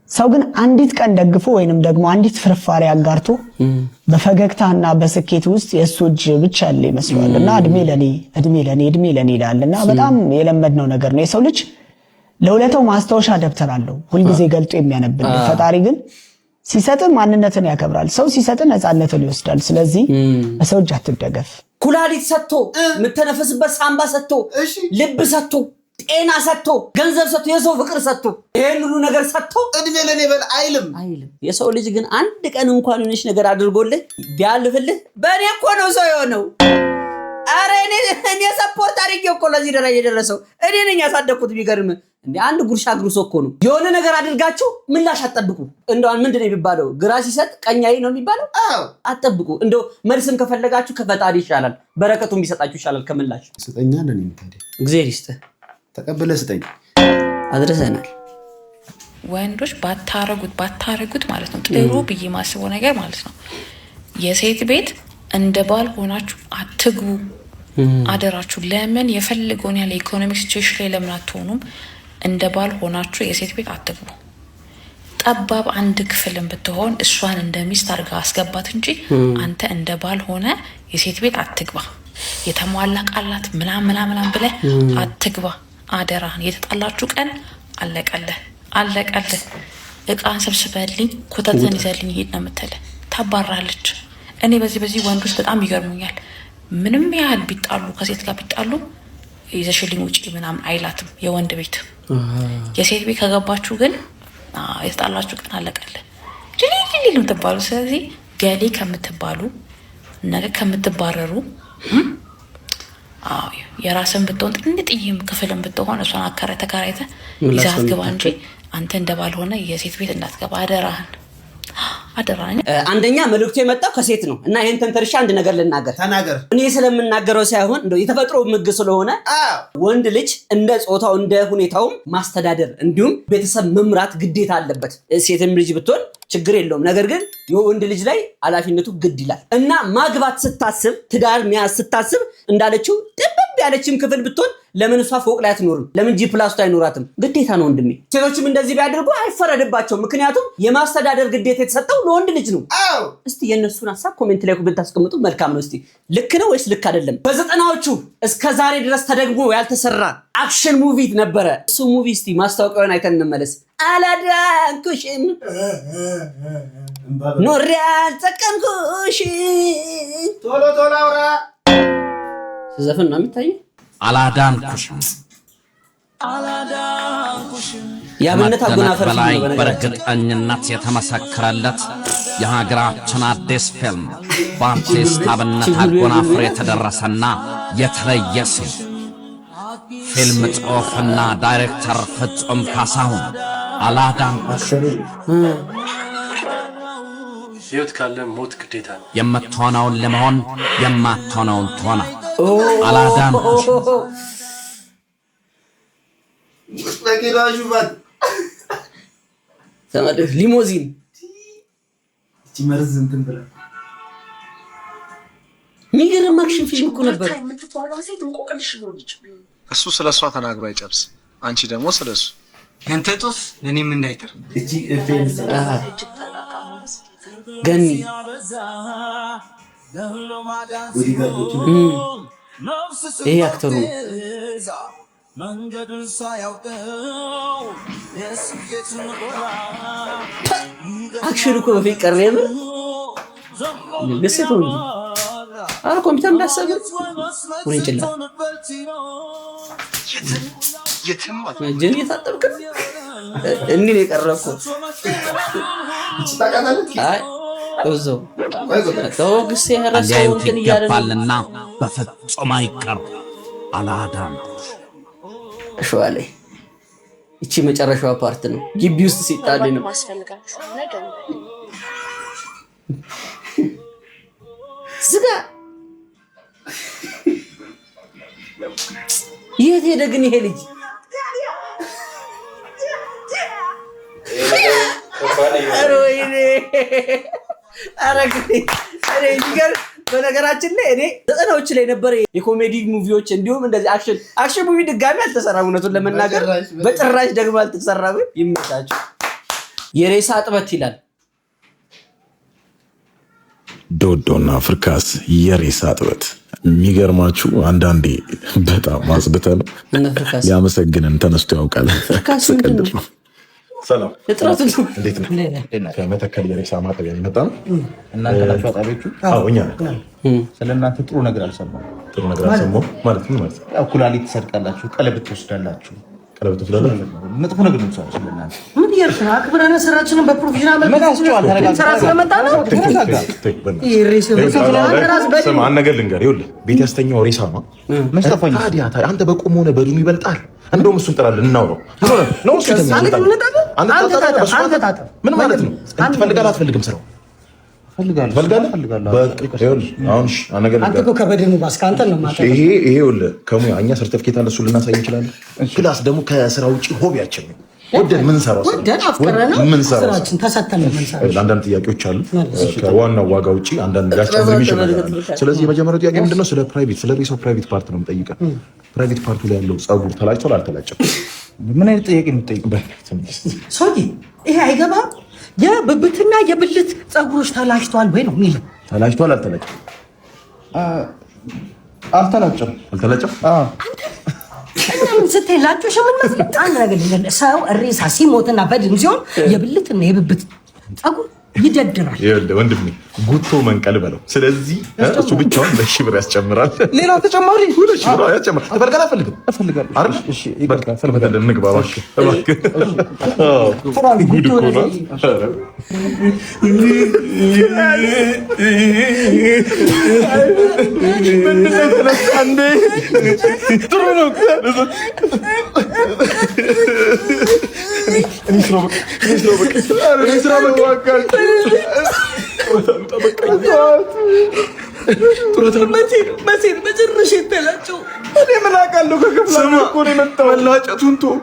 ሰው ግን አንዲት ቀን ደግፎ ወይንም ደግሞ አንዲት ፍርፋሪ አጋርቶ በፈገግታና በስኬት ውስጥ የሱ እጅ ብቻ ያለ ይመስላልና እድሜ ለኔ ይላልና በጣም የለመድነው ነገር ነው። የሰው ልጅ ለውለታው ማስታወሻ ደብተር አለው ሁልጊዜ ገልጦ የሚያነብልህ። ፈጣሪ ግን ሲሰጥ ማንነትን ያከብራል። ሰው ሲሰጥ ነፃነትን ይወስዳል። ስለዚህ በሰው እጅ አትደገፍ። ኩላሊት ሰጥቶ የምተነፈስበት ሳምባ ሰጥቶ ልብ ሰጥቶ ጤና ሰጥቶ ገንዘብ ሰጥቶ የሰው ፍቅር ሰጥቶ ይሄን ሁሉ ነገር ሰጥቶ እድሜ ለኔ በል አይልም። የሰው ልጅ ግን አንድ ቀን እንኳን የሆነች ነገር አድርጎልህ ቢያልፍልህ በእኔ እኮ ነው ሰው የሆነው። አረ እኔ ሰፖርት አድርጌ እኮ ለዚህ ደረጃ የደረሰው እኔ ነኝ ያሳደግኩት። ቢገርም እንደ አንድ ጉርሻ ግሩስ እኮ ነው። የሆነ ነገር አድርጋችሁ ምላሽ አትጠብቁ። እንደው ምንድነው የሚባለው? ግራ ሲሰጥ ቀኛይ ነው የሚባለው። አትጠብቁ። እንደው መልስም ከፈለጋችሁ ከፈጣሪ ይሻላል፣ በረከቱን ቢሰጣችሁ ይሻላል ከምላሽ። ስጠኛ ለኔ ምታዲ እግዚአብሔር ይስጥህ። ተቀበለ ስጠኝ። አድርሰናል። ወንዶች ባታረጉት ማለት ነው ጥሩ ብዬ ማስበው ነገር ማለት ነው የሴት ቤት እንደ ባል ሆናችሁ አትግቡ። አደራችሁ። ለምን የፈልገውን ያለ ኢኮኖሚክ ሲቹዌሽን ላይ ለምን አትሆኑም? እንደ ባል ሆናችሁ የሴት ቤት አትግቡ። ጠባብ አንድ ክፍልን ብትሆን እሷን እንደ ሚስት አድርጋ አስገባት እንጂ አንተ እንደ ባል ሆነ የሴት ቤት አትግባ። የተሟላ ቃላት ምናምን ብለህ አትግባ። አደራህን። የተጣላችሁ ቀን አለቀልህ። እቃን ሰብስበልኝ ኮተትን ይዘልኝ ሂድ ነው የምትልህ። ታባራለች። እኔ በዚህ ወንዶች በጣም ይገርሙኛል። ምንም ያህል ቢጣሉ ከሴት ጋር ቢጣሉ ይዘሽልኝ ውጪ ምናምን አይላትም። የወንድ ቤት የሴት ቤት ከገባችሁ ግን የተጣላችሁ ቀን አለቀልህ። ድልድል ነው የምትባሉ። ስለዚህ ገሌ ከምትባሉ ነገ ከምትባረሩ የራስን ብትሆን ጥንጥዬም ክፍልን ብትሆን እሷን ተከራይተ ይዛት ግባ እንጂ አንተ እንደባልሆነ የሴት ቤት እንዳትገባ አደራህን። አንደኛ መልእክቱ የመጣው ከሴት ነው እና ይሄን ተንተርሻ አንድ ነገር ልናገር። ተናገር። እኔ ስለምናገረው ሳይሆን እንደው የተፈጥሮ ምግ ስለሆነ ወንድ ልጅ እንደ ጾታው እንደ ሁኔታውም ማስተዳደር እንዲሁም ቤተሰብ መምራት ግዴታ አለበት። ሴትም ልጅ ብትሆን ችግር የለውም። ነገር ግን የወንድ ልጅ ላይ ኃላፊነቱ ግድ ይላል እና ማግባት ስታስብ ትዳር መያዝ ስታስብ እንዳለችው ጥብብ ያለችም ክፍል ብትሆን ለምን እሷ ፎቅ ላይ አትኖርም? ለምን ጂ+ አይኖራትም? ግዴታ ነው ወንድሜ። ሴቶችም እንደዚህ ቢያደርጉ አይፈረድባቸው። ምክንያቱም የማስተዳደር ግዴታ የተሰጠው ለወንድ ልጅ ነው። እስቲ የነሱን ሐሳብ ኮሜንት ላይ ብታስቀምጡ መልካም ነው። እስቲ ልክ ነው ወይስ ልክ አይደለም? በ90ዎቹ እስከ ዛሬ ድረስ ተደግሞ ያልተሰራ አክሽን ሙቪ ነበረ። እሱ ሙቪ እስቲ ማስታወቂያውን አይተን እንመለስ። አላዳንኩሽም ኖሬ አልጠቀምኩሽም ቶሎ ቶሎ አውራ ዘፈን ነው የሚታየው። አላዳንኩሽም ያብነት አጎናፈር በላይ በእርግጠኝነት የተመሰከረለት የሀገራችን አዲስ ፊልም በአርቲስት አብነት አጎናፍር የተደረሰና የተለየ ሲል ፊልም ጽሑፍና ዳይሬክተር ፍጹም ካሳሁን አላዳንኩሽም። ሕይወት ካለ ሞት ግዴታ ነው። የምትሆነውን ለመሆን የማትሆነውን ትሆና አላዳንኩሽም። ሊሞዚን መርዝ እንትን ብላ የሚገርም አክሽን ፊልም እኮ ነበር። እሱ ስለሷ ተናግሮ አይጨርስ። አንቺ ደግሞ ስለሱ እንተጦስ እኔም እንዳይተር እቺ ኤፌንስ ገኒ ይሄ አክተሩ አክሽን እኮ በፊት ቀረበ ለሴት ነው። አረ ኮምፒውተር እንዳሰበ ወሬ ይችላል። ጀኒ የታጠብክ እንዴ ነው የቀረብኩ? አይ እዛው ተወግሴ ያራሰው እንትን ይገባልና በፍጹም አይቀር አላዳንኩሽ። ሸዋሌ እቺ መጨረሻዋ ፓርት ነው። ግቢ ውስጥ ሲጣል ነው ዝጋ። የት ሄደ ግን ይሄ ልጅ? በነገራችን ላይ እኔ 90ዎች ላይ ነበር የኮሜዲ ሙቪዎች እንዲሁም እንደዚህ አክሽን ሙቪ ድጋሚ አልተሰራም። እውነቱን ለመናገር በጭራሽ ደግሞ አልተሰራም። ይመጣችሁ የሬሳ እጥበት ይላል ዶዶና ፍርካስ የሬሳ እጥበት። የሚገርማችሁ አንዳንዴ በጣም አጽድተ ነው ያመሰግንን ተነስቶ ያውቃል። ስቀልድ ነው። ሰላም እጥረቱ እንዴት ነው? ከመተከል የሬሳ ማጠቢያ የመጣ ነው። እናንተ ናችሁ አጣቢዎቹ? አዎ እኛ ነን። ስለእናንተ ጥሩ ነገር አልሰማሁም። ጥሩ ነገር አልሰማሁም ማለት ምን ማለት ነው? ያው ኩላሊት ትሰርቃላችሁ፣ ቀለበት ትወስዳላችሁ። ቀለበት ትወስዳላችሁ? መጥፎ ነገር ነው የምትሰሩት ስለእናንተ። ምን እያልሽ ነው? አክብረን ስራችንን በፕሮፌሽናል መልኩ ስራ ስለመጣ ነው። አንድ ነገር ልንገርህ፣ ይኸውልህ ቤት ያስተኛው ሬሳ ነው። ታዲያ አንተ በቆም ሆነ በዱም ይበልጣል። እንደውም እሱን ጥራለን እናውረው ነው። እሱ ምን ማለት ነው? ትፈልጋለህ አትፈልግም? ስራው ይሄ ከሙያ እኛ ሰርተፍኬት አለ፣ እሱ ልናሳይ እንችላለን። ፕላስ ደግሞ ከስራ ውጭ ሆቢያችን ነው። ወደን ምንሰራው አንዳንድ ጥያቄዎች አሉ። ከዋናው ዋጋ ውጭ አንዳንድ ሊያስጨምር የሚችል ነገር አለ። ስለዚህ የመጀመሪያው ጥያቄ ምንድነው? ስለ ሬሳው ፕራይቬት ፓርት ነው የምጠይቀው። ፕራይቬት ፓርቱ ላይ ያለው ጸጉር ተላጭቷል አልተላጨም? ምን አይነት ጥያቄ ነው የምጠይቀው? ሰውዬ ይሄ አይገባም። የብብትና የብልት ጸጉሮች ተላጭቷል ወይ ነው የሚለው። ተላጭቷል አልተላጨም? አልተላጨም። ምን ስትላጩሽ ምን መስል አንድ ነገር ሰው ሬሳ ሲሞትና በድን ሲሆን የብልትና የብብት ጸጉር ይደድራል። ይኸውልህ ወንድሜ ጉቶ መንቀል በለው። ስለዚህ እሱ ብቻውን 2,000 ብር ያስጨምራል። ሌላ ተጨማሪ 2,000 ብር ያስጨምራል። ተፈልጋለህ? እፈልጋለሁ አይደል? እሺ ይቀርታ ፈልጋለህ። እንግባ እባክህ እባክህ። ጉድ እኮ ነው። ጥሩ ነው።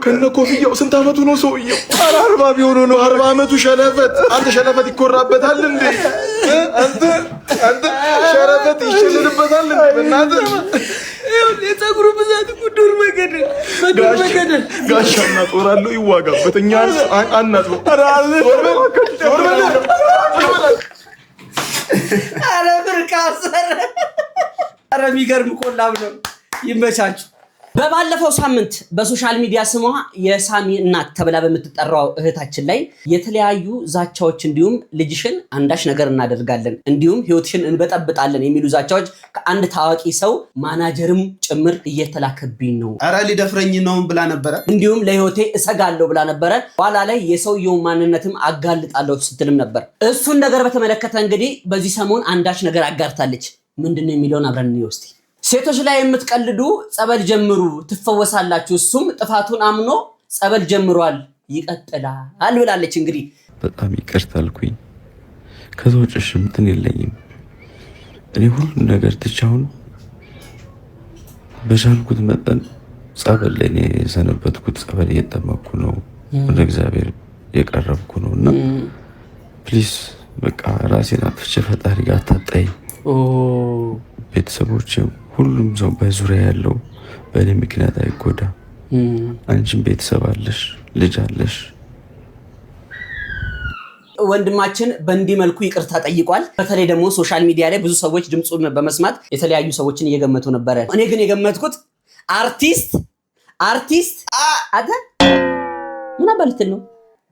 ከነ ኮፍያው ስንት ዓመቱ ነው ሰውየው? 40 ቢሆን ነው 40 ዓመቱ ሸለፈት። አንተ ሸለፈት ይኮራበታል እንዴ? አንተ ሸለፈት ይሸልልበታል እንዴ? በእናትህ የፀጉሩ ብዛት ዱር በገደል ጋሻና ጦር አለው ይዋጋበት። እኛ አናጥበው። ኧረ ብርካሰር! ኧረ የሚገርም ቆላብ ነው። ይመቻችሁ። በባለፈው ሳምንት በሶሻል ሚዲያ ስሟ የሳሚ እናት ተብላ በምትጠራው እህታችን ላይ የተለያዩ ዛቻዎች እንዲሁም ልጅሽን አንዳች ነገር እናደርጋለን እንዲሁም ህይወትሽን እንበጠብጣለን የሚሉ ዛቻዎች ከአንድ ታዋቂ ሰው ማናጀርም ጭምር እየተላከብኝ ነው፣ ኧረ ሊደፍረኝ ነው ብላ ነበረ። እንዲሁም ለህይወቴ እሰጋለሁ ብላ ነበረ። ኋላ ላይ የሰውየውን ማንነትም አጋልጣለሁ ስትልም ነበር። እሱን ነገር በተመለከተ እንግዲህ በዚህ ሰሞን አንዳች ነገር አጋርታለች። ምንድነው የሚለውን አብረን እንወስድ። ሴቶች ላይ የምትቀልዱ ጸበል ጀምሩ ትፈወሳላችሁ፣ እሱም ጥፋቱን አምኖ ጸበል ጀምሯል ይቀጥላል ብላለች። እንግዲህ በጣም ይቅርታ አልኩኝ። ከዛ ውጭ እንትን የለኝም። እኔ ሁሉን ነገር ትቻውን በቻልኩት መጠን ጸበል ላይ የሰነበትኩት ጸበል እየጠመኩ ነው፣ ወደ እግዚአብሔር የቀረብኩ ነው እና ፕሊዝ በቃ ራሴን አጥፍቼ ፈጣሪ ጋር አታጣይ። ቤተሰቦች ሁሉም ሰው በዙሪያ ያለው በእኔ ምክንያት አይጎዳ። አንቺም ቤተሰብ አለሽ፣ ልጅ አለሽ። ወንድማችን በእንዲህ መልኩ ይቅርታ ጠይቋል። በተለይ ደግሞ ሶሻል ሚዲያ ላይ ብዙ ሰዎች ድምፁን በመስማት የተለያዩ ሰዎችን እየገመቱ ነበረ። እኔ ግን የገመትኩት አርቲስት አተ ምን አባልትን ነው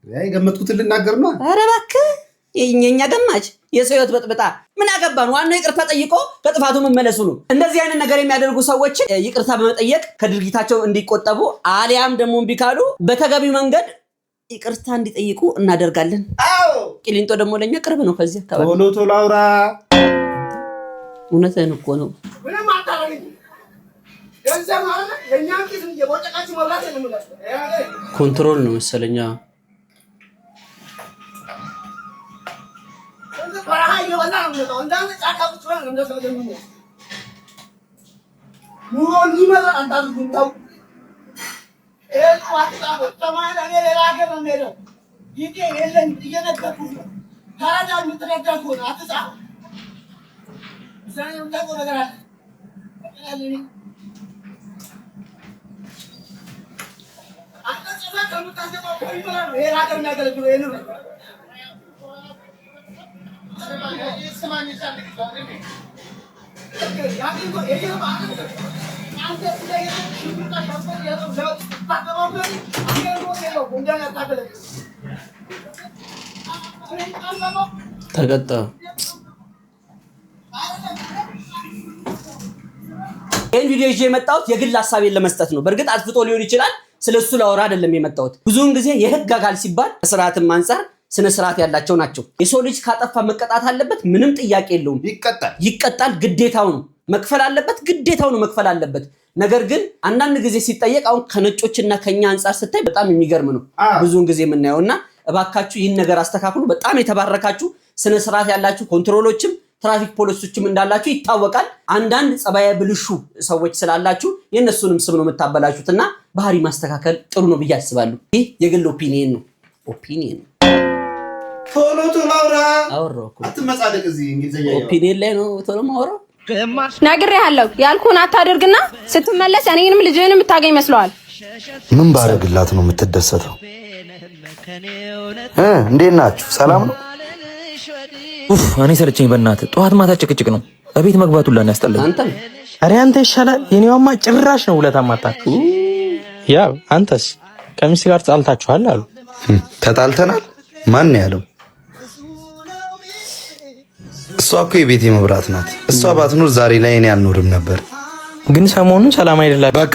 የገመትኩትን ልናገር ነው። ኧረ እባክህ የኛ ገማች የሰው ህይወት በጥብጣ ምን አገባን? ዋናው ይቅርታ ጠይቆ ከጥፋቱ መመለሱ ነው። እንደዚህ አይነት ነገር የሚያደርጉ ሰዎች ይቅርታ በመጠየቅ ከድርጊታቸው እንዲቆጠቡ አሊያም ደግሞ እምቢ ካሉ በተገቢው መንገድ ይቅርታ እንዲጠይቁ እናደርጋለን። አዎ ቂሊንጦ ደግሞ ለኛ ቅርብ ነው። ከዚህ አካባቢ ቶሎ አውራ። እውነትህን እኮ ነው። ኮንትሮል ነው መሰለኛ። ተቀጣ። ይህን ቪዲዮ ይዤ የመጣሁት የግል ሀሳቤን ለመስጠት ነው። በእርግጥ አጥፍቶ ሊሆን ይችላል፣ ስለሱ ላወራ አይደለም የመጣሁት። ብዙውን ጊዜ የህግ አካል ሲባል ከስርዓትም አንጻር ስነ ስርዓት ያላቸው ናቸው። የሰው ልጅ ካጠፋ መቀጣት አለበት፣ ምንም ጥያቄ የለውም። ይቀጣል፣ ግዴታው ነው። መክፈል አለበት፣ ግዴታው ነው፣ መክፈል አለበት። ነገር ግን አንዳንድ ጊዜ ሲጠየቅ አሁን ከነጮችና ከኛ አንጻር ስታይ በጣም የሚገርም ነው ብዙውን ጊዜ የምናየውና እባካችሁ ይህን ነገር አስተካክሉ። በጣም የተባረካችሁ ስነ ስርዓት ያላችሁ ኮንትሮሎችም ትራፊክ ፖሊሶችም እንዳላችሁ ይታወቃል። አንዳንድ ጸባየ ብልሹ ሰዎች ስላላችሁ የእነሱንም ስም ነው የምታበላሹትና ባህሪ ማስተካከል ጥሩ ነው ብዬ አስባለሁ። ይህ የግል ኦፒኒየን ነው። ቶሎ አውራው አትመጻደቅ። እዚህ እንግሊዘኛ ኦፒኒየን ላይ ነው ቶሎ ማውራው። ነግሬሃለሁ ያልኩህን አታደርግና ስትመለስ እኔንም ልጅህንም የምታገኝ መስሏል። ምን ባረግላት ነው የምትደሰተው? እንዴት ናችሁ? ሰላም ነው? ኡፍ እኔ ሰለቸኝ በእናትህ። ጠዋት ማታ ጭቅጭቅ ነው። እቤት መግባቱ ላን ያስጠላኝ። ኧረ አንተ ይሻላል። የኔዋማ ጭራሽ ነው ውለታ ማጣት። ያው አንተስ ከሚስት ጋር ተጣልታችኋል አሉ። ተጣልተናል? ማን ያለው? እሷ እኮ የቤቴ መብራት ናት። እሷ ባትኖር ዛሬ ላይ እኔ አልኖርም ነበር። ግን ሰሞኑን ሰላም አይደላችሁ? በቃ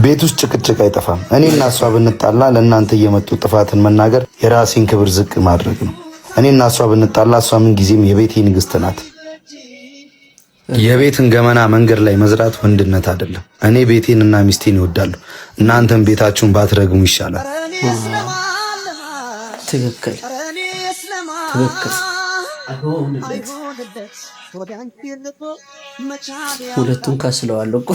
ቤት ውስጥ ጭቅጭቅ አይጠፋም። እኔና እሷ ብንጣላ ለእናንተ እየመጡ ጥፋትን መናገር የራሴን ክብር ዝቅ ማድረግ ነው። እኔና እሷ ብንጣላ እሷ ምን ጊዜም የቤቴ ንግስት ናት። የቤትን ገመና መንገድ ላይ መዝራት ወንድነት አይደለም። እኔ ቤቴንና ሚስቴን እወዳለሁ። እናንተም ቤታችሁን ባትረግሙ ይሻላል። ትክክል። ሁለቱም ከስለዋል እኮ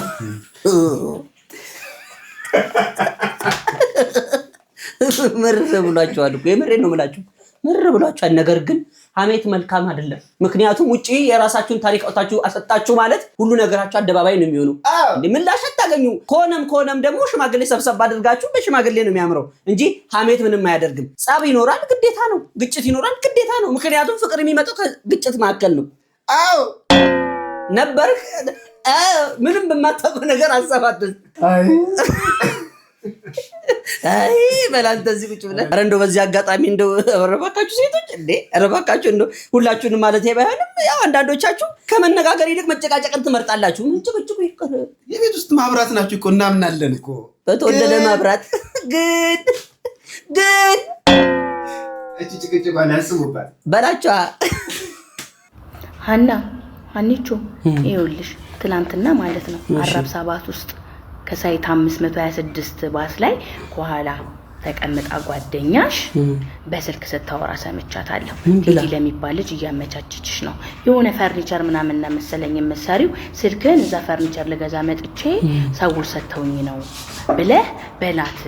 ምር ብሏቸዋል እኮ የምሬን ነው የምላችሁ። ምር ብሏቸዋል። ነገር ግን ሀሜት መልካም አይደለም። ምክንያቱም ውጪ የራሳችሁን ታሪክ አውጣችሁ አሰጣችሁ ማለት ሁሉ ነገራችሁ አደባባይ ነው የሚሆነው። ምላሽ አታገኙ። ከሆነም ደግሞ ሽማግሌ ሰብሰብ አድርጋችሁ በሽማግሌ ነው የሚያምረው እንጂ ሀሜት ምንም አያደርግም። ጸብ ይኖራል፣ ግዴታ ነው። ግጭት ይኖራል፣ ግዴታ ነው። ምክንያቱም ፍቅር የሚመጣው ከግጭት መካከል ነው። አዎ ነበር ምንም በማታውቀው ነገር አሰባትን አይ በላንተ እዚህ ቁጭ ብለህ ኧረ እንደው በዚህ አጋጣሚ እንደው ረባካችሁ ሴቶች ረባካችሁ እንደው ሁላችሁንም ማለት ባይሆንም ያው አንዳንዶቻችሁ ከመነጋገር ይልቅ መጨቃጨቅን ትመርጣላችሁ። ጭቅጭቁ ይቀር። የቤት ውስጥ ማብራት ናችሁ እኮ እናምናለን እኮ በተወደደ ማብራት ግን እቺ ጭቅጭቋን ያስቡባት በላችሁ። ሀኒቾ ይኸውልሽ ትላንትና ማለት ነው አራብሳ ባስ ውስጥ ከሳይት 526 ባስ ላይ ከኋላ ተቀምጣ ጓደኛሽ በስልክ ስታወራ ሰምቻታለሁ። ቴዲ ለሚባል ልጅ እያመቻቸችሽ ነው። የሆነ ፈርኒቸር ምናምን እና መሰለኝ የምትሰሪው ስልክን እዛ ፈርኒቸር ልገዛ መጥቼ ሰዎች ሰተውኝ ነው ብለህ በላት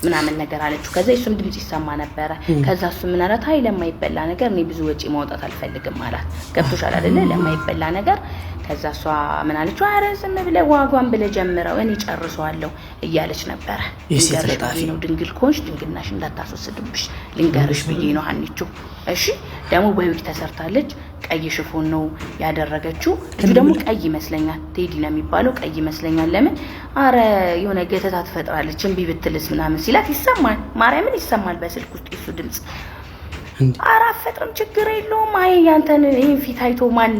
ምናምን ነገር አለችው። ከዛ እሱም ድምጽ ይሰማ ነበረ። ከዛ እሱ ምን አላት? አይ ለማይበላ ነገር እኔ ብዙ ወጪ ማውጣት አልፈልግም አላት። ገብቶሻል አይደለ? ለማይበላ ነገር ከዛ እሷ ምን አለችው? ኧረ ዝም ብለህ ዋጓን ብለህ ጀምረው እኔ ጨርሰዋለሁ እያለች ነበረ። ልንገርሽ ነው ድንግል ኮንሽ ድንግልናሽ እንዳታስወስድብሽ ልንገርሽ ብዬ ነው ሀኒቾ። እሺ ደግሞ በዊግ ተሰርታለች። ቀይ ሽፎን ነው ያደረገችው። እሱ ደግሞ ቀይ ይመስለኛል። ቴዲ ነው የሚባለው ቀይ ይመስለኛል። ለምን አረ የሆነ ገተታ ትፈጥራለች እምቢ ብትልስ ምናምን ሲላት ይሰማል። ማርያምን ይሰማል በስልክ ውስጥ እሱ ድምጽ። አረ አፈጥርም ችግር የለውም። አይ ያንተን ይሄን ፊት አይቶ ማን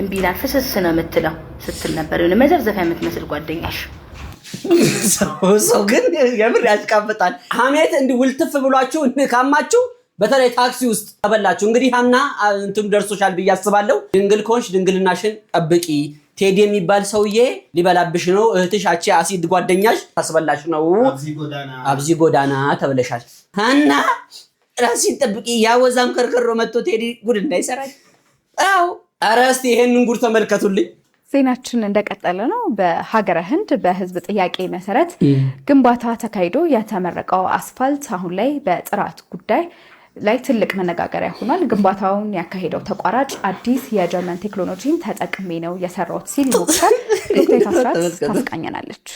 እምቢ ይላል ፍስስ ነው የምትለው ስትል ነበር። የሆነ መዘርዘፊያ የምትመስል ጓደኛሽ ሰው ግን የምር ያስቃብጣል። ሀሜት እንዲህ ውልትፍ ብሏችሁ ካማችሁ በተለይ ታክሲ ውስጥ ተበላችሁ። እንግዲህ ሀና እንትም ደርሶሻል ብዬ አስባለሁ። ድንግል ኮንሽ ድንግልናሽን ጠብቂ። ቴዲ የሚባል ሰውዬ ሊበላብሽ ነው። እህትሽ አቺ አሲድ ጓደኛሽ ታስበላሽ ነው። አብዚ ጎዳና ተብለሻል። ሀና ራስን ጠብቂ። ያወዛም ከርከሮ መጥቶ ቴዲ ጉድ እንዳይሰራል። አዎ ኧረ እስቲ ይሄንን ጉድ ተመልከቱልኝ። ዜናችን እንደቀጠለ ነው። በሀገረ ህንድ በህዝብ ጥያቄ መሰረት ግንባታ ተካሂዶ የተመረቀው አስፋልት አሁን ላይ በጥራት ጉዳይ ላይ ትልቅ መነጋገሪያ ሆኗል። ግንባታውን ያካሄደው ተቋራጭ አዲስ የጀርመን ቴክኖሎጂን ተጠቅሜ ነው የሰራሁት ሲል ይወቅሳል። ዶክተር አስራት ታስቃኘናለች።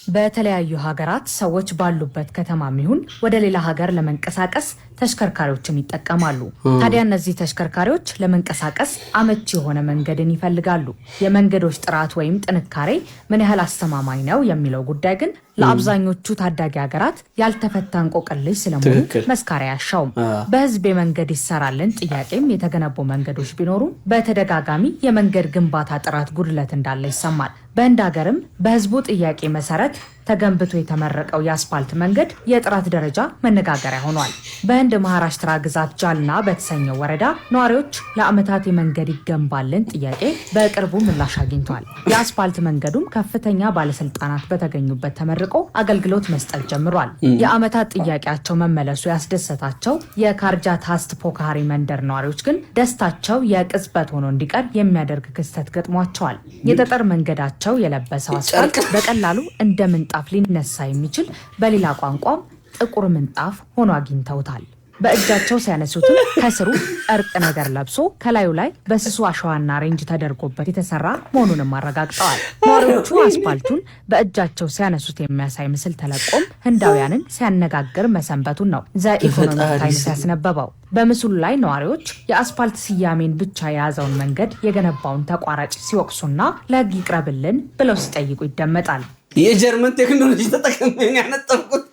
በተለያዩ ሀገራት ሰዎች ባሉበት ከተማም ይሁን ወደ ሌላ ሀገር ለመንቀሳቀስ ተሽከርካሪዎችን ይጠቀማሉ። ታዲያ እነዚህ ተሽከርካሪዎች ለመንቀሳቀስ አመቺ የሆነ መንገድን ይፈልጋሉ። የመንገዶች ጥራት ወይም ጥንካሬ ምን ያህል አስተማማኝ ነው የሚለው ጉዳይ ግን ለአብዛኞቹ ታዳጊ ሀገራት ያልተፈታ እንቆቅልሽ ስለመሆኑ መስካሪያ ያሻውም። በህዝብ የመንገድ ይሰራልን ጥያቄም የተገነቡ መንገዶች ቢኖሩም በተደጋጋሚ የመንገድ ግንባታ ጥራት ጉድለት እንዳለ ይሰማል። በህንድ ሀገርም በህዝቡ ጥያቄ መሰረት ተገንብቶ የተመረቀው የአስፓልት መንገድ የጥራት ደረጃ መነጋገሪያ ሆኗል። በህንድ መሃራሽትራ ግዛት ጃልና በተሰኘው ወረዳ ነዋሪዎች ለአመታት የመንገድ ይገንባልን ጥያቄ በቅርቡ ምላሽ አግኝቷል። የአስፓልት መንገዱም ከፍተኛ ባለስልጣናት በተገኙበት ተመርቆ አገልግሎት መስጠት ጀምሯል። የአመታት ጥያቄያቸው መመለሱ ያስደሰታቸው የካርጃ ታስት ፖካሪ መንደር ነዋሪዎች ግን ደስታቸው የቅጽበት ሆኖ እንዲቀር የሚያደርግ ክስተት ገጥሟቸዋል። የጠጠር መንገዳቸው የለበሰው አስፋልት በቀላሉ እንደ ምንጣፍ ሊነሳ የሚችል በሌላ ቋንቋም ጥቁር ምንጣፍ ሆኖ አግኝተውታል። በእጃቸው ሲያነሱትም ከስሩ ጨርቅ ነገር ለብሶ ከላዩ ላይ በስሱ አሸዋና ሬንጅ ተደርጎበት የተሰራ መሆኑንም አረጋግጠዋል። ነዋሪዎቹ አስፓልቱን በእጃቸው ሲያነሱት የሚያሳይ ምስል ተለቆም ህንዳውያንን ሲያነጋግር መሰንበቱን ነው ዘኢኮኖሚክ ታይምስ ያስነበበው። በምስሉ ላይ ነዋሪዎች የአስፓልት ስያሜን ብቻ የያዘውን መንገድ የገነባውን ተቋራጭ ሲወቅሱና ለህግ ይቅረብልን ብለው ሲጠይቁ ይደመጣል። የጀርመን ቴክኖሎጂ ተጠቅሜ ያነጠፍኩት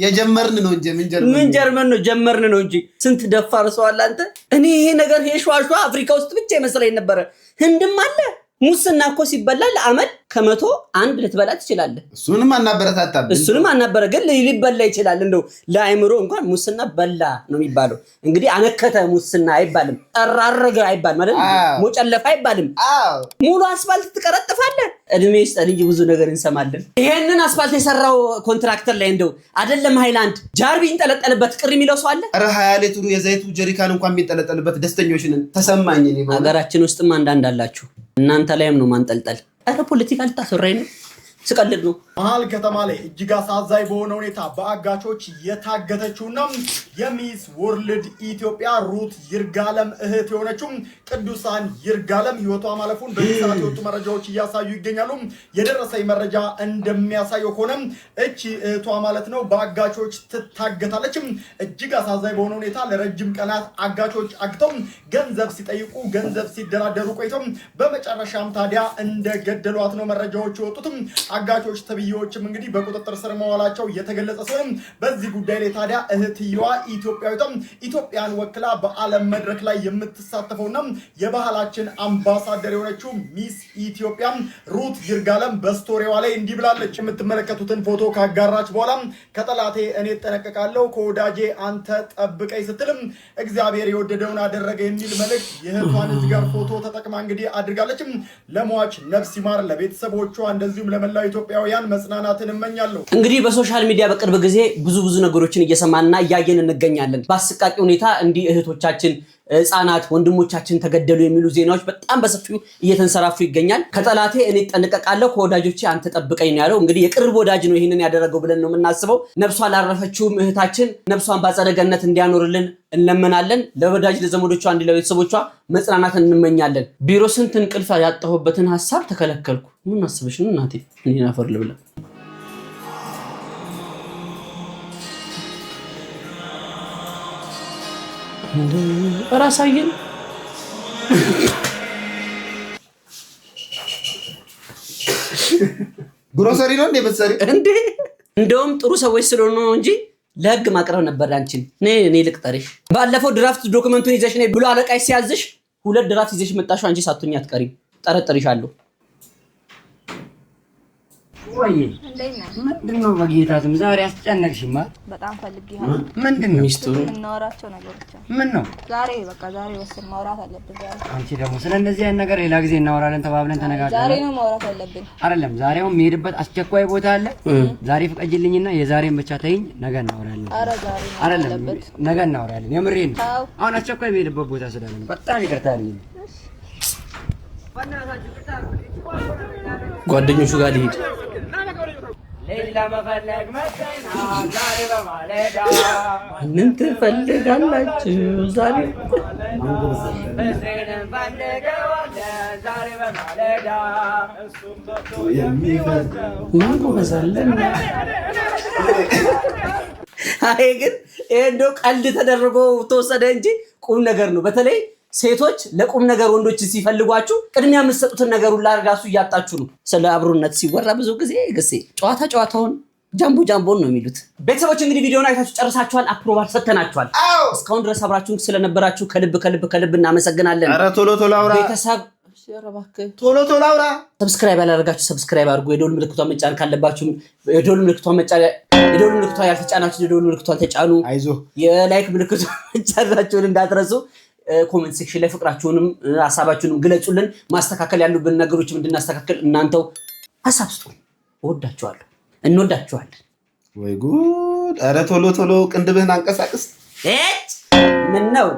የጀመርን ነው እንጂ ምን ጀርመን ነው ጀመርን ነው እንጂ ስንት ደፋር ሰው አለ አንተ። እኔ ይሄ ነገር ሸዋሸዋ አፍሪካ ውስጥ ብቻ ይመስለኝ ነበር። ህንድም አለ። ሙስና እኮ ሲበላ ለአመድ ከመቶ አንድ ልትበላ ትችላለህ። እሱንም አናበረ ግን ሊበላ ይችላል። እንደው ለአይምሮ እንኳን ሙስና በላ ነው የሚባለው። እንግዲህ አነከተ ሙስና አይባልም፣ ጠራረገ አይባልም ማለት ሞጨለፍ አይባልም። ሙሉ አስፋልት ትቀረጥፋለህ። እድሜ ይስጠን እንጂ ብዙ ነገር እንሰማለን። ይሄንን አስፋልት የሰራው ኮንትራክተር ላይ እንደው አይደለም ሃይላንድ ጃርቢ እንጠለጠልበት ቅር የሚለው ሰው አለ። ኧረ 20 ሊትሩ የዘይቱ ጀሪካን እንኳን የሚጠለጠልበት ደስተኞች ነን። ተሰማኝ እኔ ሀገራችን ውስጥም አንዳንድ አላችሁ። እናንተ ላይም ነው ማንጠልጠል። ኧረ ፖለቲካ ልታሰራኝ ነው። ስቀልድ ነው። መሀል ከተማ ላይ እጅግ አሳዛኝ በሆነ ሁኔታ በአጋቾች የታገተችውና የሚስ ወርልድ ኢትዮጵያ ሩት ይርጋለም እህት የሆነችው ቅዱሳን ይርጋለም ህይወቷ ማለፉን በዚህ ሰዓት የወጡ መረጃዎች እያሳዩ ይገኛሉ። የደረሰኝ መረጃ እንደሚያሳየው ከሆነ እቺ እህቷ ማለት ነው በአጋቾች ትታገታለች። እጅግ አሳዛኝ በሆነ ሁኔታ ለረጅም ቀናት አጋቾች አግተው ገንዘብ ሲጠይቁ ገንዘብ ሲደራደሩ ቆይተው በመጨረሻም ታዲያ እንደገደሏት ነው መረጃዎች የወጡት። አጋቾች ተብዬዎችም እንግዲህ በቁጥጥር ስር መዋላቸው የተገለጸ ሲሆን በዚህ ጉዳይ ላይ ታዲያ እህትየዋ ኢትዮጵያዊቷም ኢትዮጵያን ወክላ በዓለም መድረክ ላይ የምትሳተፈውና የባህላችን አምባሳደር የሆነችው ሚስ ኢትዮጵያ ሩት ይርጋለም በስቶሪዋ ላይ እንዲህ ብላለች። የምትመለከቱትን ፎቶ ካጋራች በኋላ ከጠላቴ እኔ እጠነቀቃለሁ ከወዳጄ አንተ ጠብቀኝ ስትልም እግዚአብሔር የወደደውን አደረገ የሚል መልእክት የእህቷን እዚህ ጋር ፎቶ ተጠቅማ እንግዲህ አድርጋለች። ለሟች ነፍስ ይማር፣ ለቤተሰቦቿ እንደዚሁም ለመላው ኢትዮጵያውያን መጽናናትን እመኛለሁ። እንግዲህ በሶሻል ሚዲያ በቅርብ ጊዜ ብዙ ነገሮችን እየሰማንና እያየን እንገኛለን። በአስቃቂ ሁኔታ እንዲህ እህቶቻችን ህፃናት ወንድሞቻችን ተገደሉ የሚሉ ዜናዎች በጣም በሰፊው እየተንሰራፉ ይገኛል። ከጠላቴ እኔ እጠነቀቃለሁ ከወዳጆቼ አንተ ጠብቀኝ ነው ያለው። እንግዲህ የቅርብ ወዳጅ ነው ይሄንን ያደረገው ብለን ነው የምናስበው። ነፍሷ ላረፈችውም እህታችን ነፍሷን በአጸደ ገነት እንዲያኖርልን እንለምናለን። ለወዳጅ ለዘመዶቿ እንዲ ለቤተሰቦቿ መጽናናትን እንመኛለን። ቢሮ ስንት እንቅልፍ ያጣሁበትን ሀሳብ ተከለከልኩ። ምን አስበሽ ነው እናቴ? እኔን አፈር ልብላ። ራሳየን ግሮሰሪ ነው እንዴ በሰሪ እንዴ? እንደውም ጥሩ ሰዎች ስለሆኑ ነው እንጂ ለህግ ማቅረብ ነበር። አንቺን እኔ ልቅጠርሽ። ባለፈው ድራፍት ዶክመንቱን ይዘሽ ነይ ብሎ አለቃሽ ሲያዝሽ 2 ድራፍት ይዘሽ መጣሽው። አንቺ ሳትሆኚ አትቀሪም። ጠረጥርሻለሁ። ወይ ምንድነው በጌታም ዛሬ አስጨነቅሽማ? በጣም ፈልጊያለሁ። ምንድነው ሚስቱ እናወራቸው ነገሮች? ምን ነው ዛሬ ወስን ማውራት አለብን። አንቺ ደግሞ ስለነዚህ አይነት ነገር ሌላ ጊዜ እናወራለን ተባብለን ተነጋግረን ዛሬ ነው ማውራት አለብን። አይደለም ዛሬው የምሄድበት አስቸኳይ ቦታ አለ። ዛሬ ፍቀጅልኝና የዛሬን ብቻ ተይኝ፣ ነገ እናወራለን። አይደለም ነገ እናወራለን። የምሬን አሁን አስቸኳይ የምሄድበት ቦታ ስላለ ነው። በጣም ይቅርታ አለኝ። ጓደኞቹ ጋር ልሂድ። ምን ትፈልጋላችሁ ዛሬ? ማንጎ በዛለን። አይ ግን ይሄ እንደው ቀልድ ተደርጎ ተወሰደ እንጂ ቁም ነገር ነው። በተለይ ሴቶች ለቁም ነገር ወንዶች ሲፈልጓችሁ ቅድሚያ የምትሰጡትን ነገር ሁሉ አርጋሱ እያጣችሁ ነው። ስለ አብሮነት ሲወራ ብዙ ጊዜ ግሴ ጨዋታውን ጃምቦን ነው የሚሉት። ቤተሰቦች እንግዲህ ቪዲዮውን አይታችሁ ጨርሳችኋል። አፕሮቫል ሰተናችኋል። እስካሁን ድረስ አብራችሁን ስለነበራችሁ ከልብ እናመሰግናለን። ኧረ ቶሎ አውራ ቤተሰብ ቶሎ አውራ። ሰብስክራይብ ያላደረጋችሁ ሰብስክራይብ አድርጉ። የደወል ምልክቷን መጫን ካለባችሁ የደወል ምልክቷን ያልተጫናችሁ የደወል ምልክቷን ተጫኑ። አይዞ የላይክ ምልክቷን መጫናችሁን እንዳትረሱ። ኮሜንት ሴክሽን ላይ ፍቅራችሁንም ሐሳባችሁንም ግለጹልን። ማስተካከል ያሉብን ነገሮችም እንድናስተካከል እናንተው ሐሳብ ስጡ። እወዳችኋለሁ፣ እንወዳችኋለን። ወይ ጉድ! ኧረ ቶሎ ቅንድብህን አንቀሳቅስ። ምን ነው